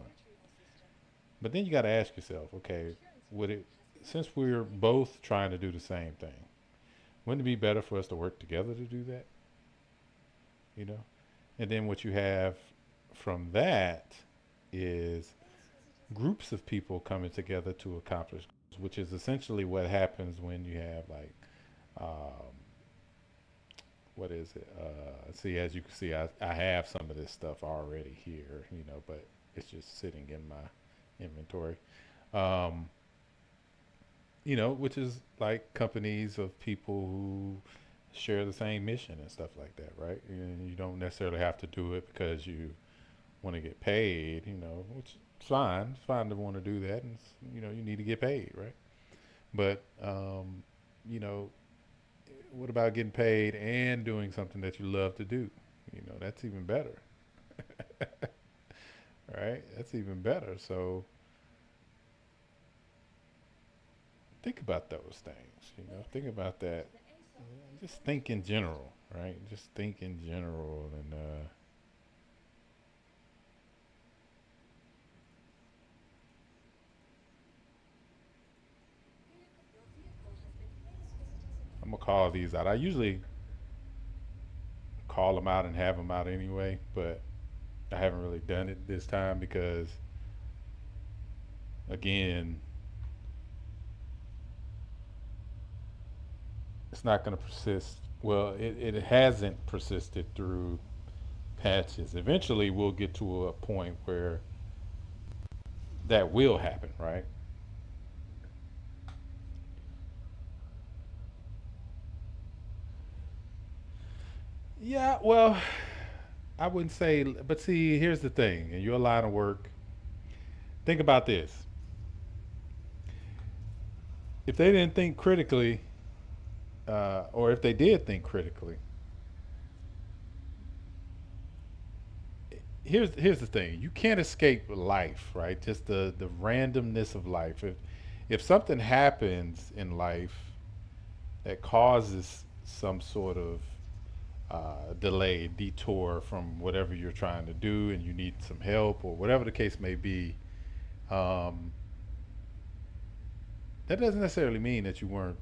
Speaker 1: But then you got to ask yourself, okay, would it, since we're both trying to do the same thing, wouldn't it be better for us to work together to do that? You know? And then what you have from that is groups of people coming together to accomplish goals, which is essentially what happens when you have like, um, what is it? See, as you can see, I have some of this stuff already here, but it's just sitting in my inventory. Um, which is like companies of people who share the same mission and stuff like that, right? And you don't necessarily have to do it because you want to get paid, which is fine. It's fine to want to do that, and you need to get paid, right? But you know, what about getting paid and doing something that you love to do? That's even better, right? That's even better. So think about those things. Think about that. Just think in general, right? Just think in general, and I'm gonna call these out. I usually call them out and have them out anyway, but I haven't really done it this time because, again, it's not going to persist. Well, it hasn't persisted through patches. Eventually, we'll get to a point where that will happen, right? Yeah, well, I wouldn't say, but see, here's the thing. In your line of work, think about this. If they didn't think critically, or if they did think critically, here's the thing. You can't escape life, right? Just the randomness of life. If something happens in life that causes some sort of delay, detour from whatever you're trying to do, and you need some help or whatever the case may be, um, that doesn't necessarily mean that you weren't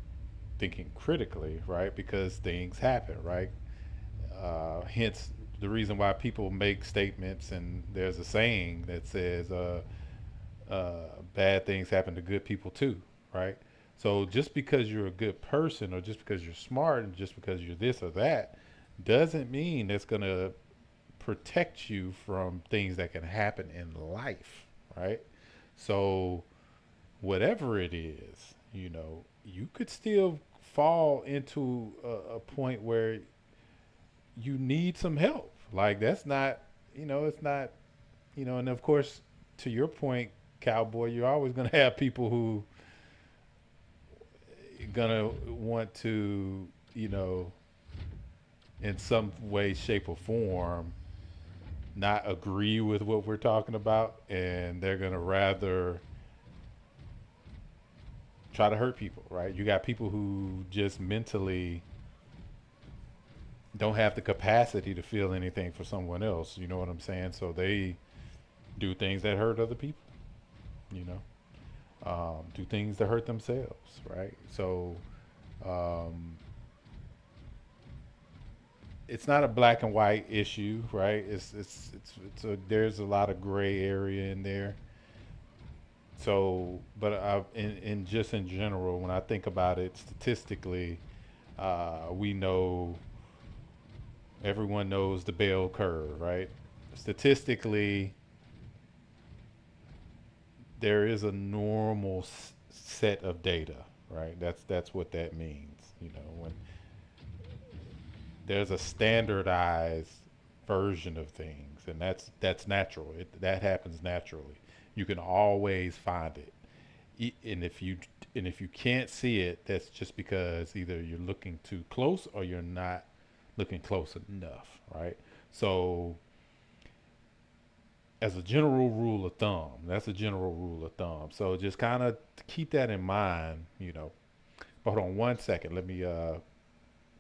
Speaker 1: thinking critically, right? Because things happen, right? Hence the reason why people make statements, and there's a saying that says, bad things happen to good people too, right? So just because you're a good person, or just because you're smart, and just because you're this or that, doesn't mean it's going to protect you from things that can happen in life, right? So whatever it is, you could still fall into a point where you need some help. Like that's not, it's not, and of course, to your point, cowboy, you're always going to have people who gonna want to, in some way, shape, or form, not agree with what we're talking about, and they're gonna rather try to hurt people, right? You got people who just mentally don't have the capacity to feel anything for someone else. You know what I'm saying? So they do things that hurt other people. You do things that hurt themselves, right? So um, it's not a black and white issue, right? There's a lot of gray area in there. So, but in just in general, when I think about it statistically, we know everyone knows the bell curve, right? Statistically, there is a normal set of data, right? That's what that means. When there's a standardized version of things, and that's natural. That happens naturally. You can always find it. And if you can't see it, that's just because either you're looking too close or you're not looking close enough, right? So, as a general rule of thumb, that's a general rule of thumb. So just kind of keep that in mind. But hold on one second. Let me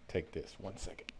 Speaker 1: take this 1 second.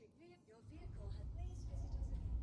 Speaker 2: Your vehicle has please visit us again.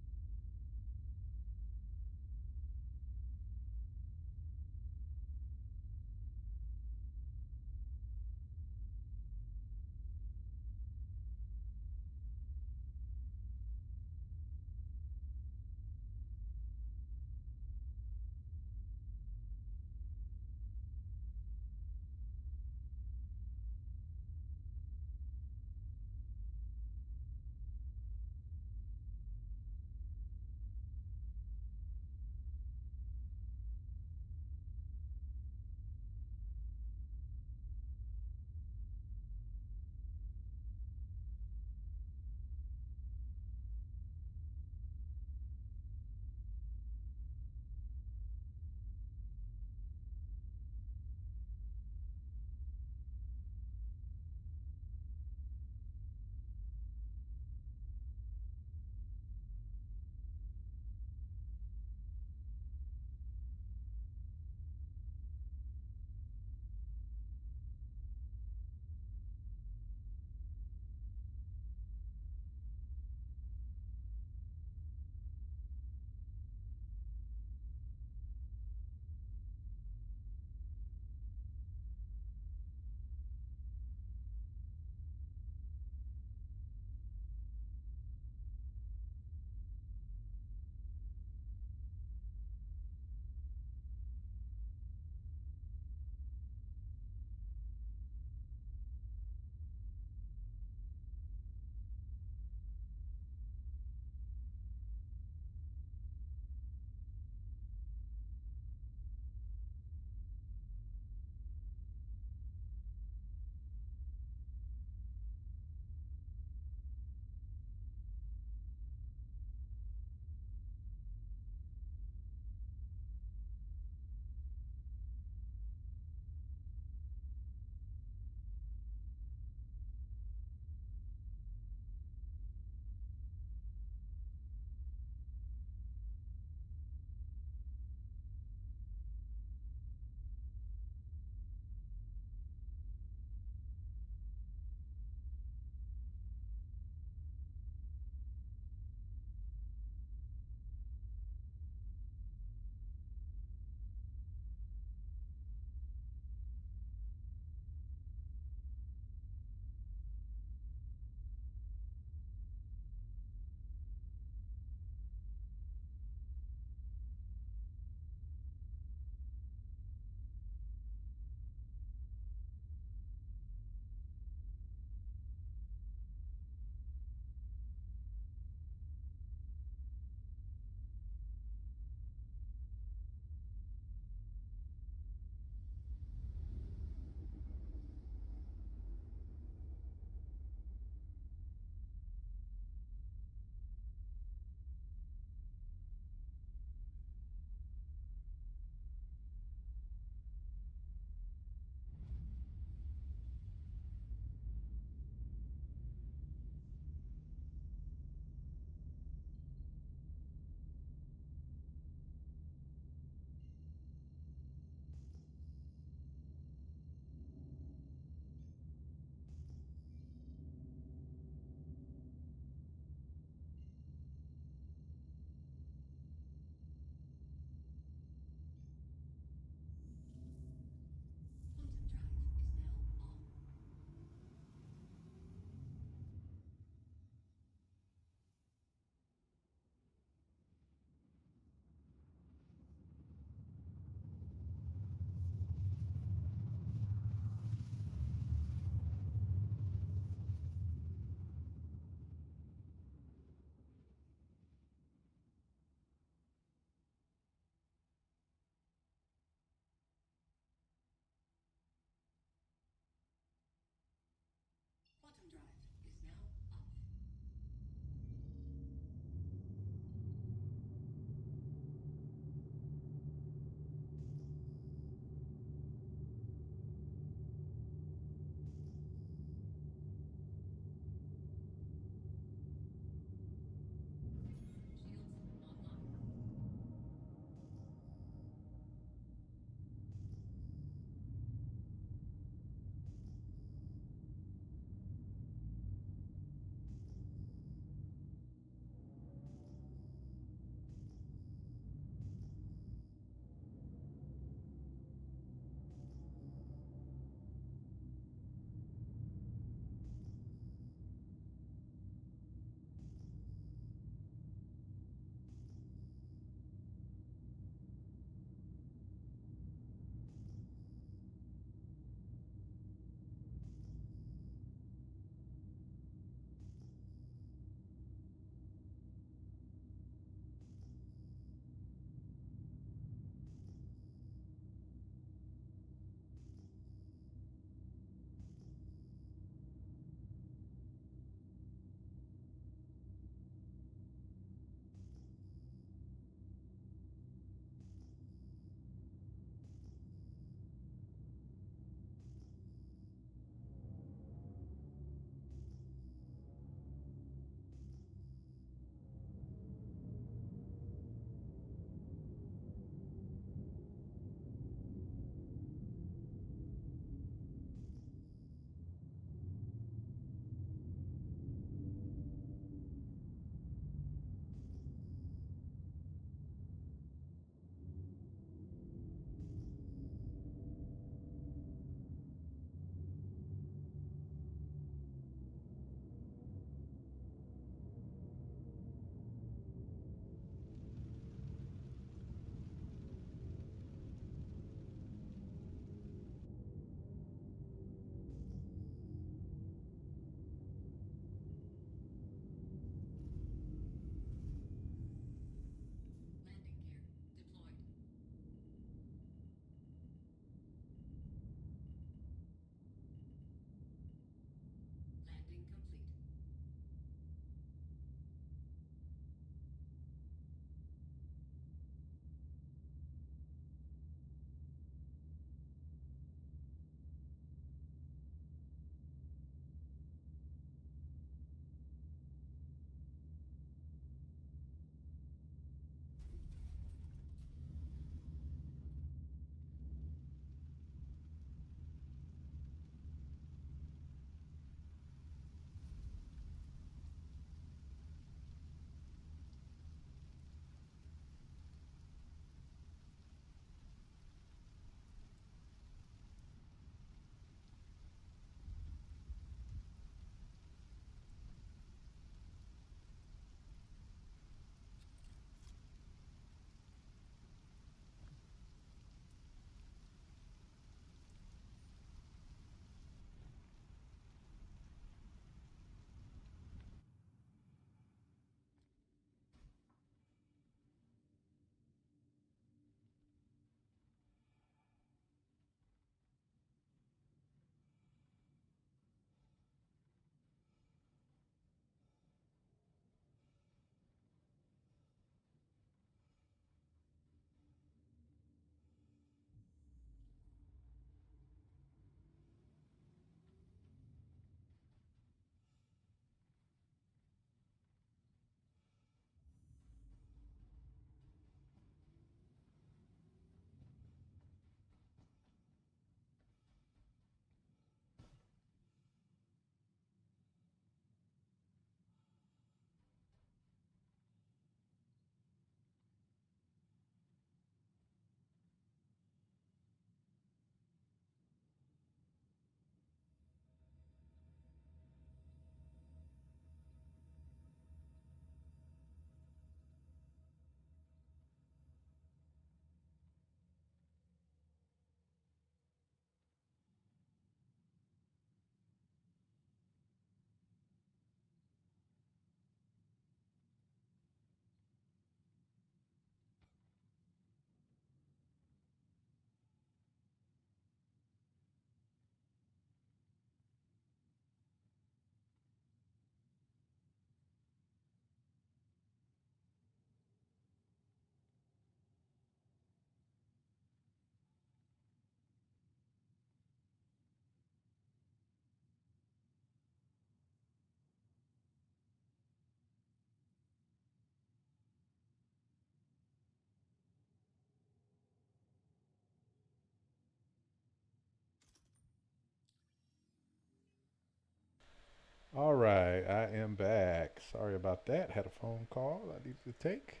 Speaker 1: All right, I am back. Sorry about that. Had a phone call I needed to take,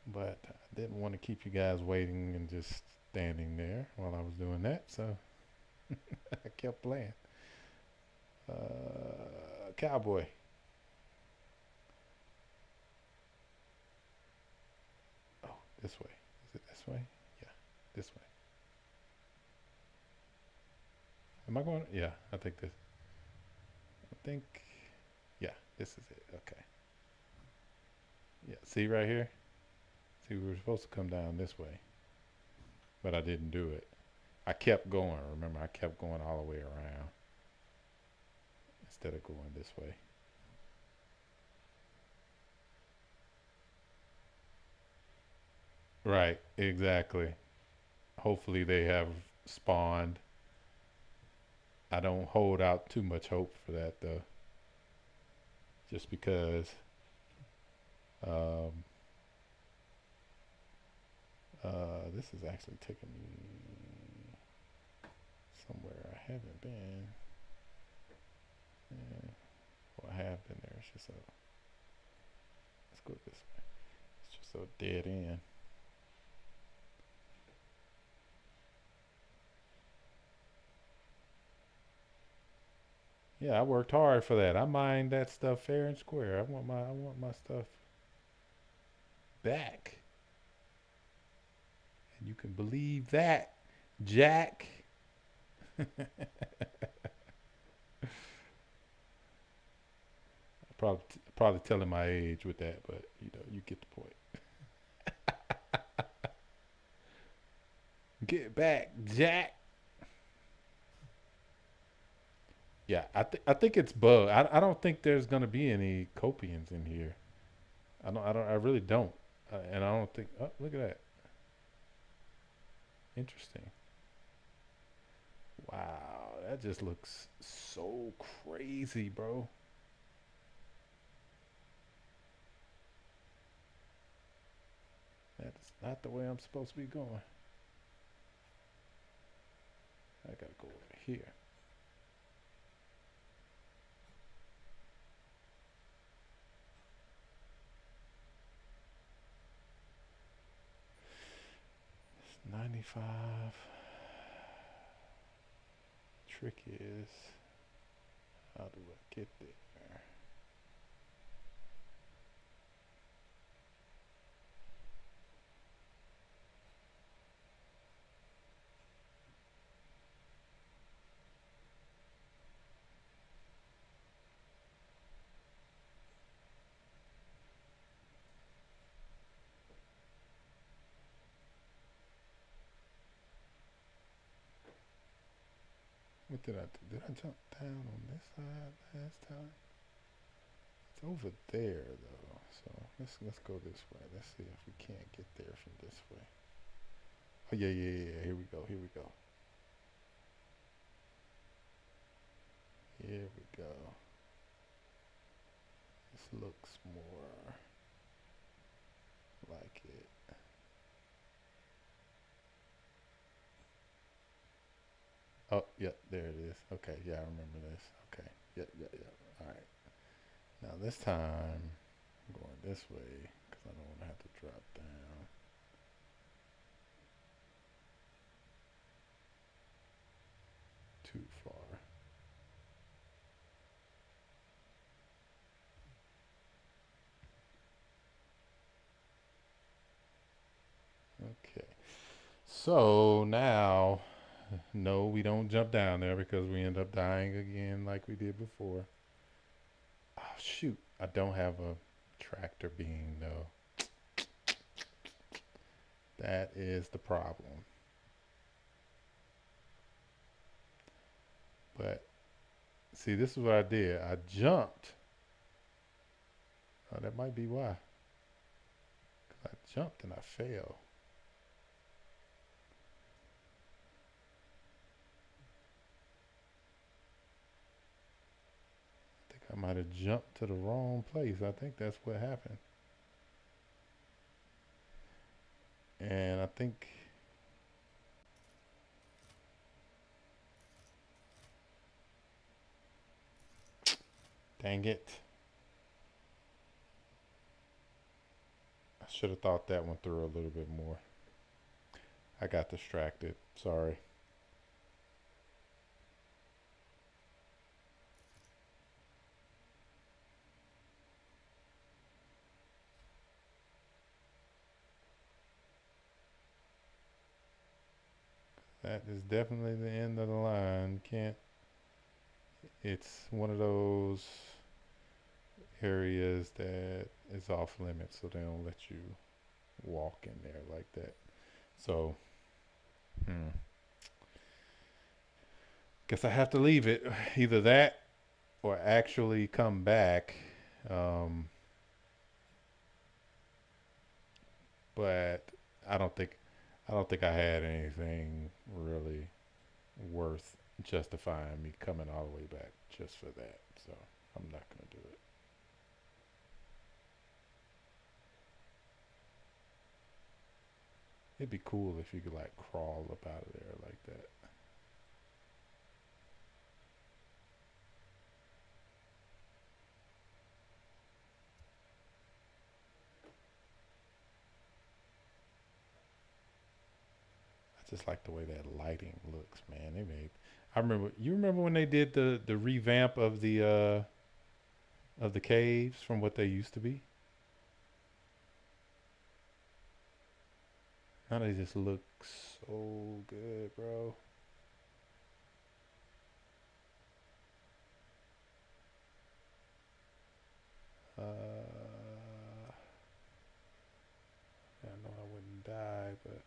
Speaker 1: but I didn't want to keep you guys waiting and just standing there while I was doing that, so I kept playing. Cowboy. Oh, this way. Is it this way? Yeah, this way. Am I going? Yeah, I think this. I think. Yeah, this is it. Okay. Yeah, see right here? See, we were supposed to come down this way, but I didn't do it. I kept going. Remember, I kept going all the way around instead of going this way. Right, exactly. Hopefully they have spawned. I don't hold out too much hope for that though, just because um, this is actually taking me somewhere I haven't been. Yeah, well, I have been there. It's just a let's go this way. It's just a dead end. Yeah, I worked hard for that. I mined that stuff fair and square. I want my stuff back. And you can believe that, Jack. Probably telling my age with that, but you get the point. Get back, Jack. Yeah, I think it's bug. I don't think there's gonna be any copians in here. I really don't. And I don't think. Oh, look at that. Interesting. Wow, that just looks so crazy, bro. That's not the way I'm supposed to be going. I gotta go over here. 95. Trick is, how do I get there? What did I do? Did I jump down on this side last time? It's over there though. So let's go this way. Let's see if we can't get there from this way. Oh yeah. Here we go. Here we go. Here we go. This looks more like it. Oh, yep, there it is. Okay, yeah, I remember this. Okay, yep. All right. Now this time, I'm going this way because I don't want to have to drop down too far. Okay. So now, no, we don't jump down there because we end up dying again like we did before. Oh, shoot. I don't have a tractor beam though. That is the problem. But see, this is what I did. I jumped. Oh, that might be why. 'Cause I jumped and I fell. I think I might have jumped to the wrong place. I think that's what happened. And I think, Dang it. I should have thought that one through a little bit more. I got distracted. Sorry. That is definitely the end of the line. Can't. It's one of those areas that is off limits, so they don't let you walk in there like that. So, hmm, guess I have to leave it. Either that or actually come back. Um, but I don't think I don't think I had anything really worth justifying me coming all the way back just for that. So I'm not gonna do it. It'd be cool if you could like crawl up out of there like that. I just like the way that lighting looks, man. They made. I remember. You remember when they did the revamp of the caves from what they used to be? Now they just look so good, bro. I know I wouldn't die, but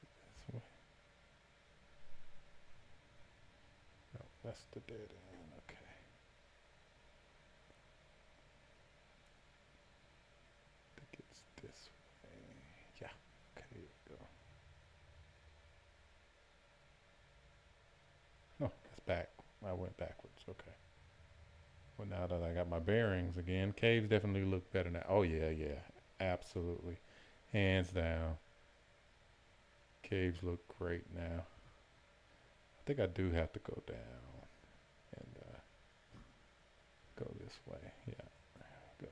Speaker 1: this way. No, that's the dead end. Okay. I think it's this way. Yeah. Okay, here we go. No, that's back. I went backwards. Okay. Well, now that I got my bearings again, caves definitely look better now. Oh yeah, yeah, absolutely, hands down. Caves look great now. I think I do have to go down and go this way. Yeah, go.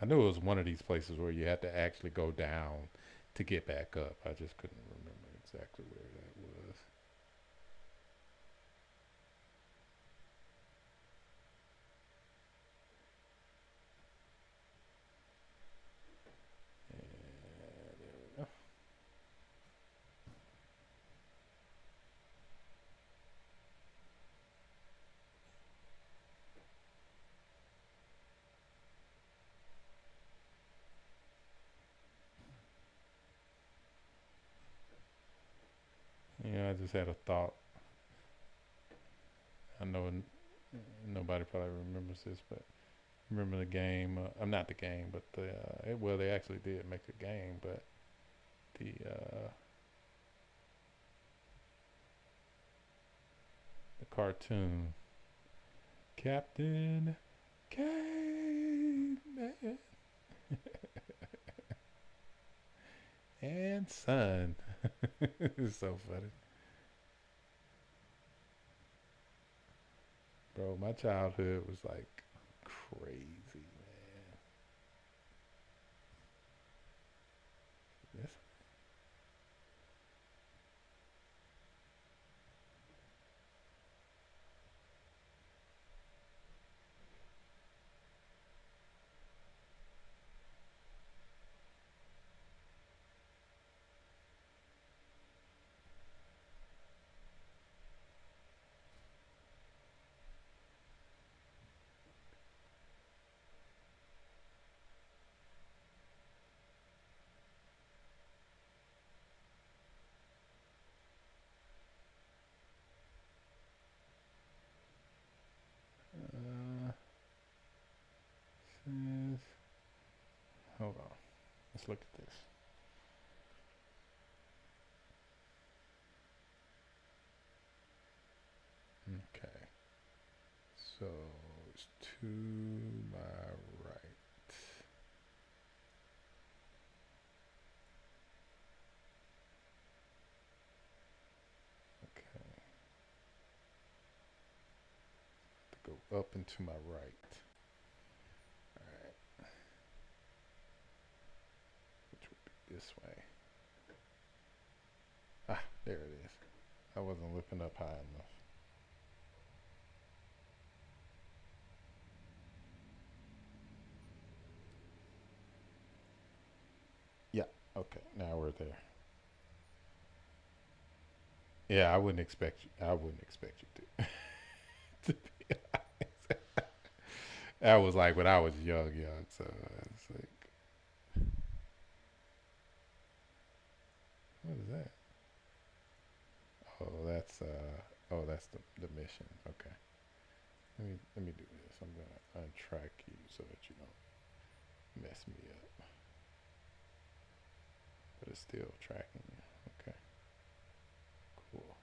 Speaker 1: I knew it was one of these places where you had to actually go down to get back up. I just couldn't remember exactly where that was. Yeah, there we go. Yeah, I just had a thought. I know nobody probably remembers this, but remember the game? I'm not the game, but well, they actually did make a game, but the cartoon Captain Caveman and Son. It's so funny, bro. My childhood was like crazy, man. This, Let's look at this. Okay. So it's to my right. Okay. To go up and to my right. Alright. Which would be this way. Ah, there it is. I wasn't looking up high enough. Yeah, okay, now we're there. Yeah, I wouldn't expect you to. To be honest. That was like when I was young, so it's like, what is that? Oh, that's the mission. Okay. Let me do this. I'm gonna untrack you so that you don't mess me up. But it's still tracking you. Okay. Cool.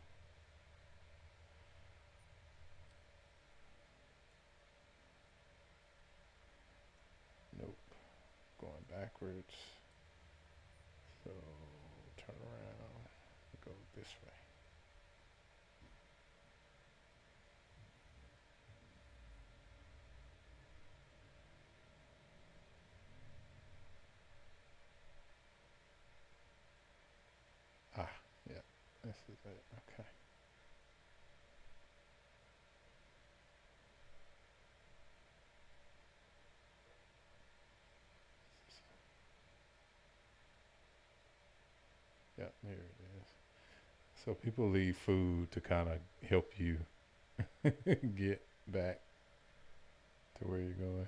Speaker 1: Nope. Going backwards. So turn around. Go this way. Ah, yeah. This is it. Okay. Yeah, here it is. So people leave food to kind of help you get back to where you're going.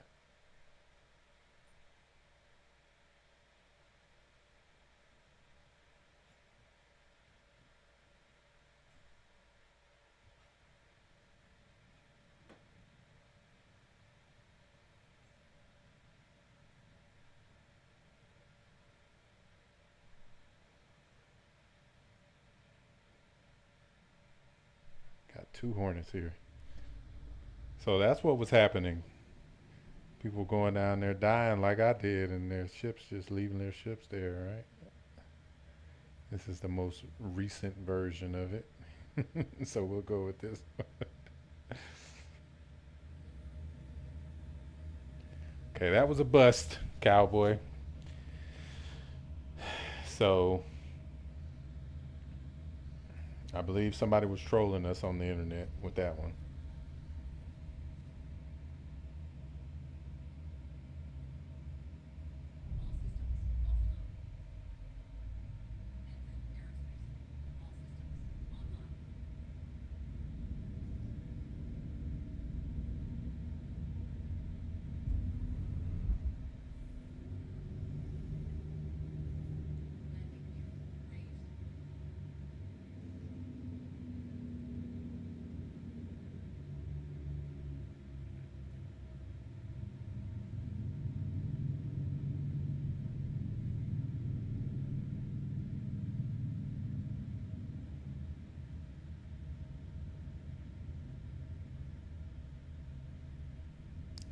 Speaker 1: Got two hornets here. So that's what was happening. People going down there dying like I did, and their ships just leaving their ships there, right? This is the most recent version of it. So we'll go with this. Okay, that was a bust, cowboy. So I believe somebody was trolling us on the internet with that one.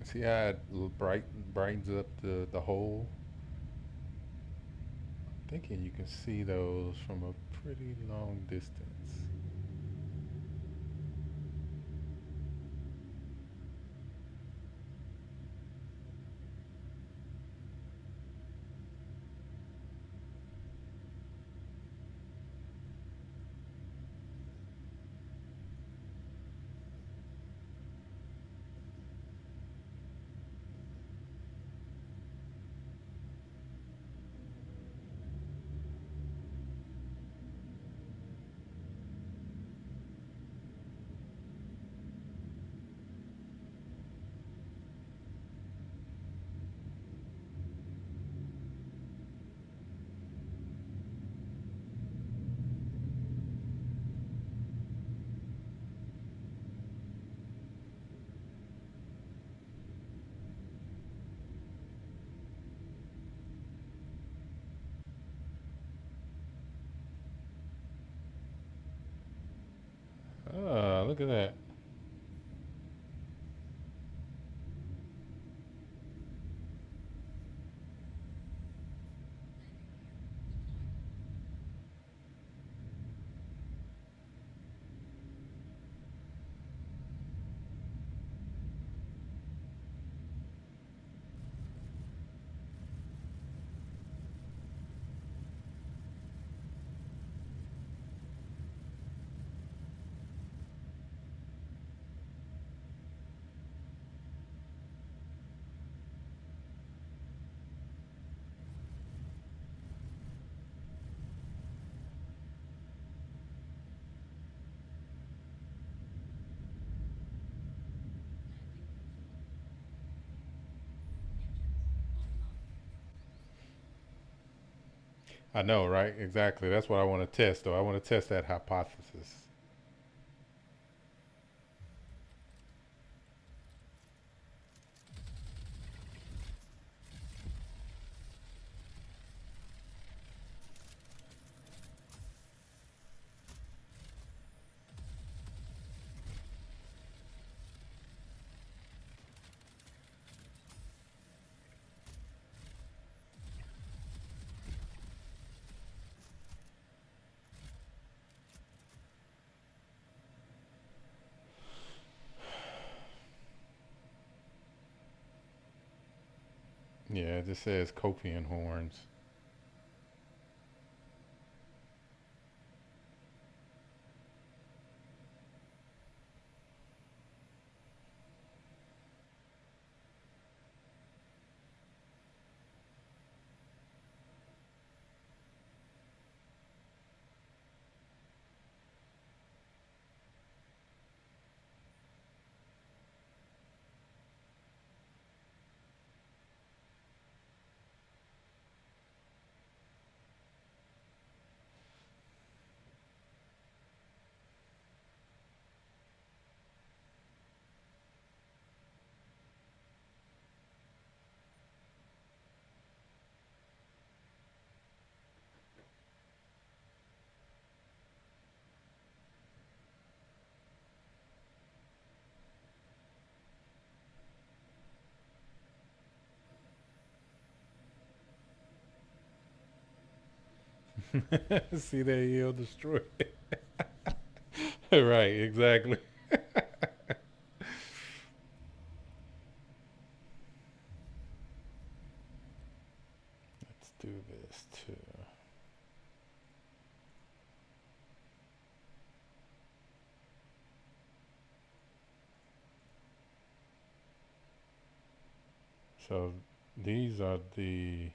Speaker 1: See how it brightens up the hole? Thinking you can see those from a pretty long distance. look at that. I know, right? Exactly. That's what I want to test, though. I want to test that hypothesis. Yeah, it just says Copian horns. See that yield destroyed. Right, exactly. Let's do this too. So these are the.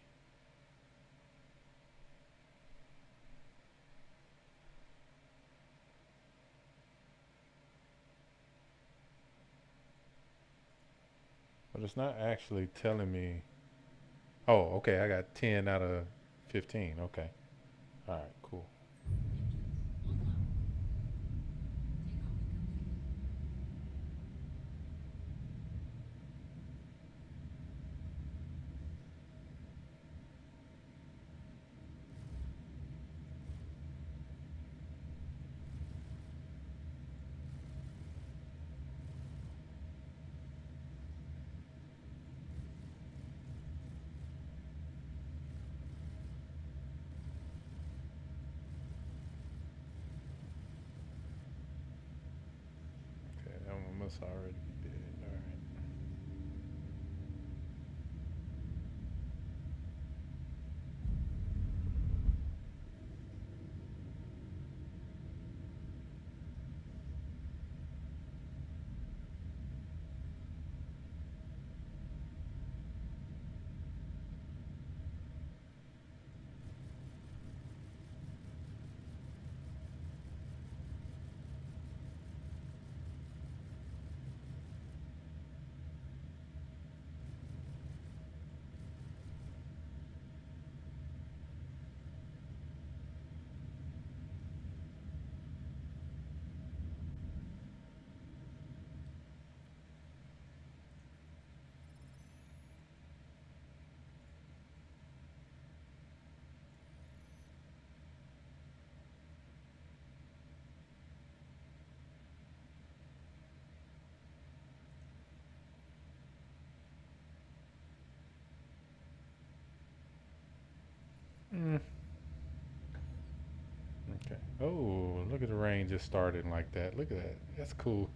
Speaker 1: But it's not actually telling me. Oh, okay. I got 10 out of 15. Okay. All right. Cool. Okay, that one must already be dead. All right. Oh, look at the rain just starting like that. Look at that. That's cool.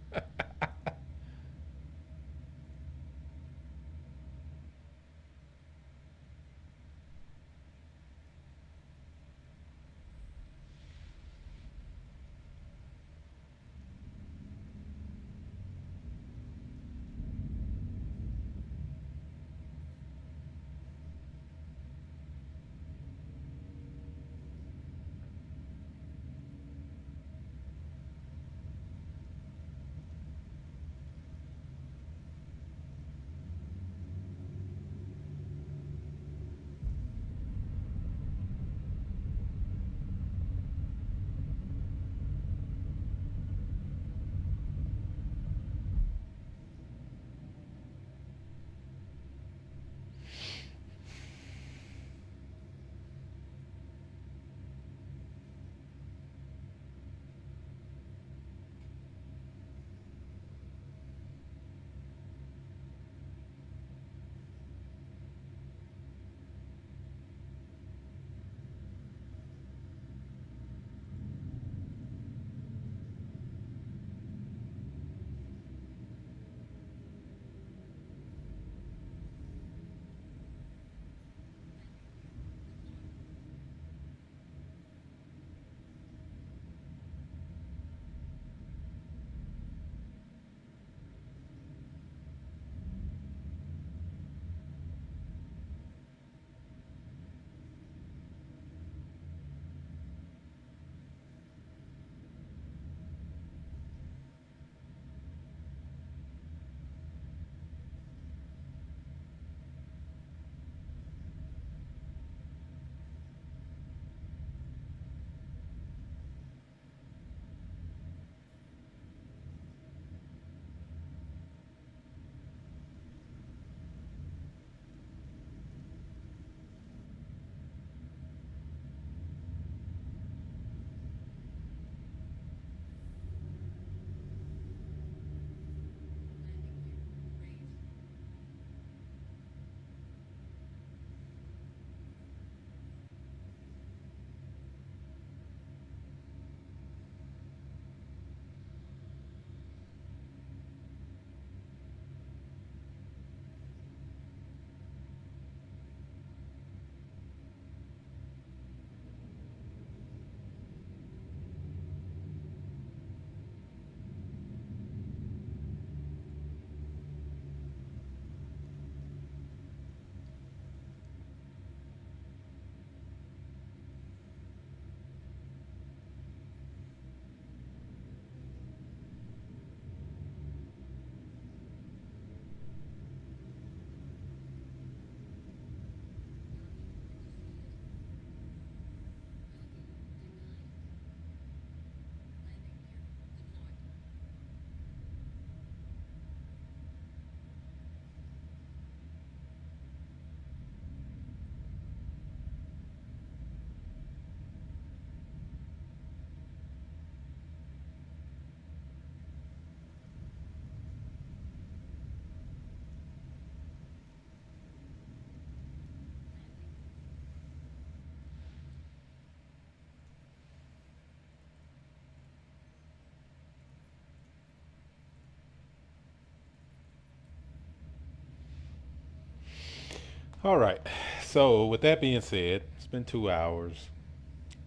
Speaker 1: All right. So, with that being said, it's been 2 hours.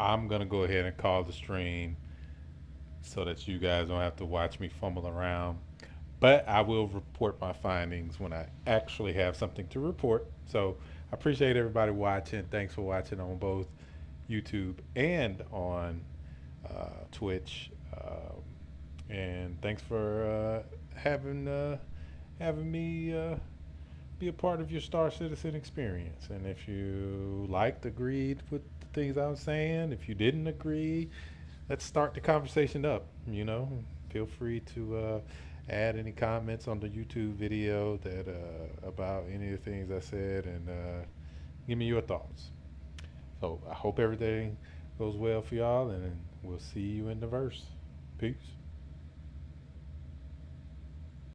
Speaker 1: I'm going to go ahead and call the stream so that you guys don't have to watch me fumble around. But I will report my findings when I actually have something to report. So, I appreciate everybody watching. Thanks for watching on both YouTube and on Twitch. And thanks for having me be a part of your Star Citizen experience. And if you liked, agreed with the things I was saying, if you didn't agree, let's start the conversation up. Feel free to add any comments on the YouTube video that about any of the things I said, and give me your thoughts. So I hope everything goes well for y'all, and we'll see you in the verse. Peace.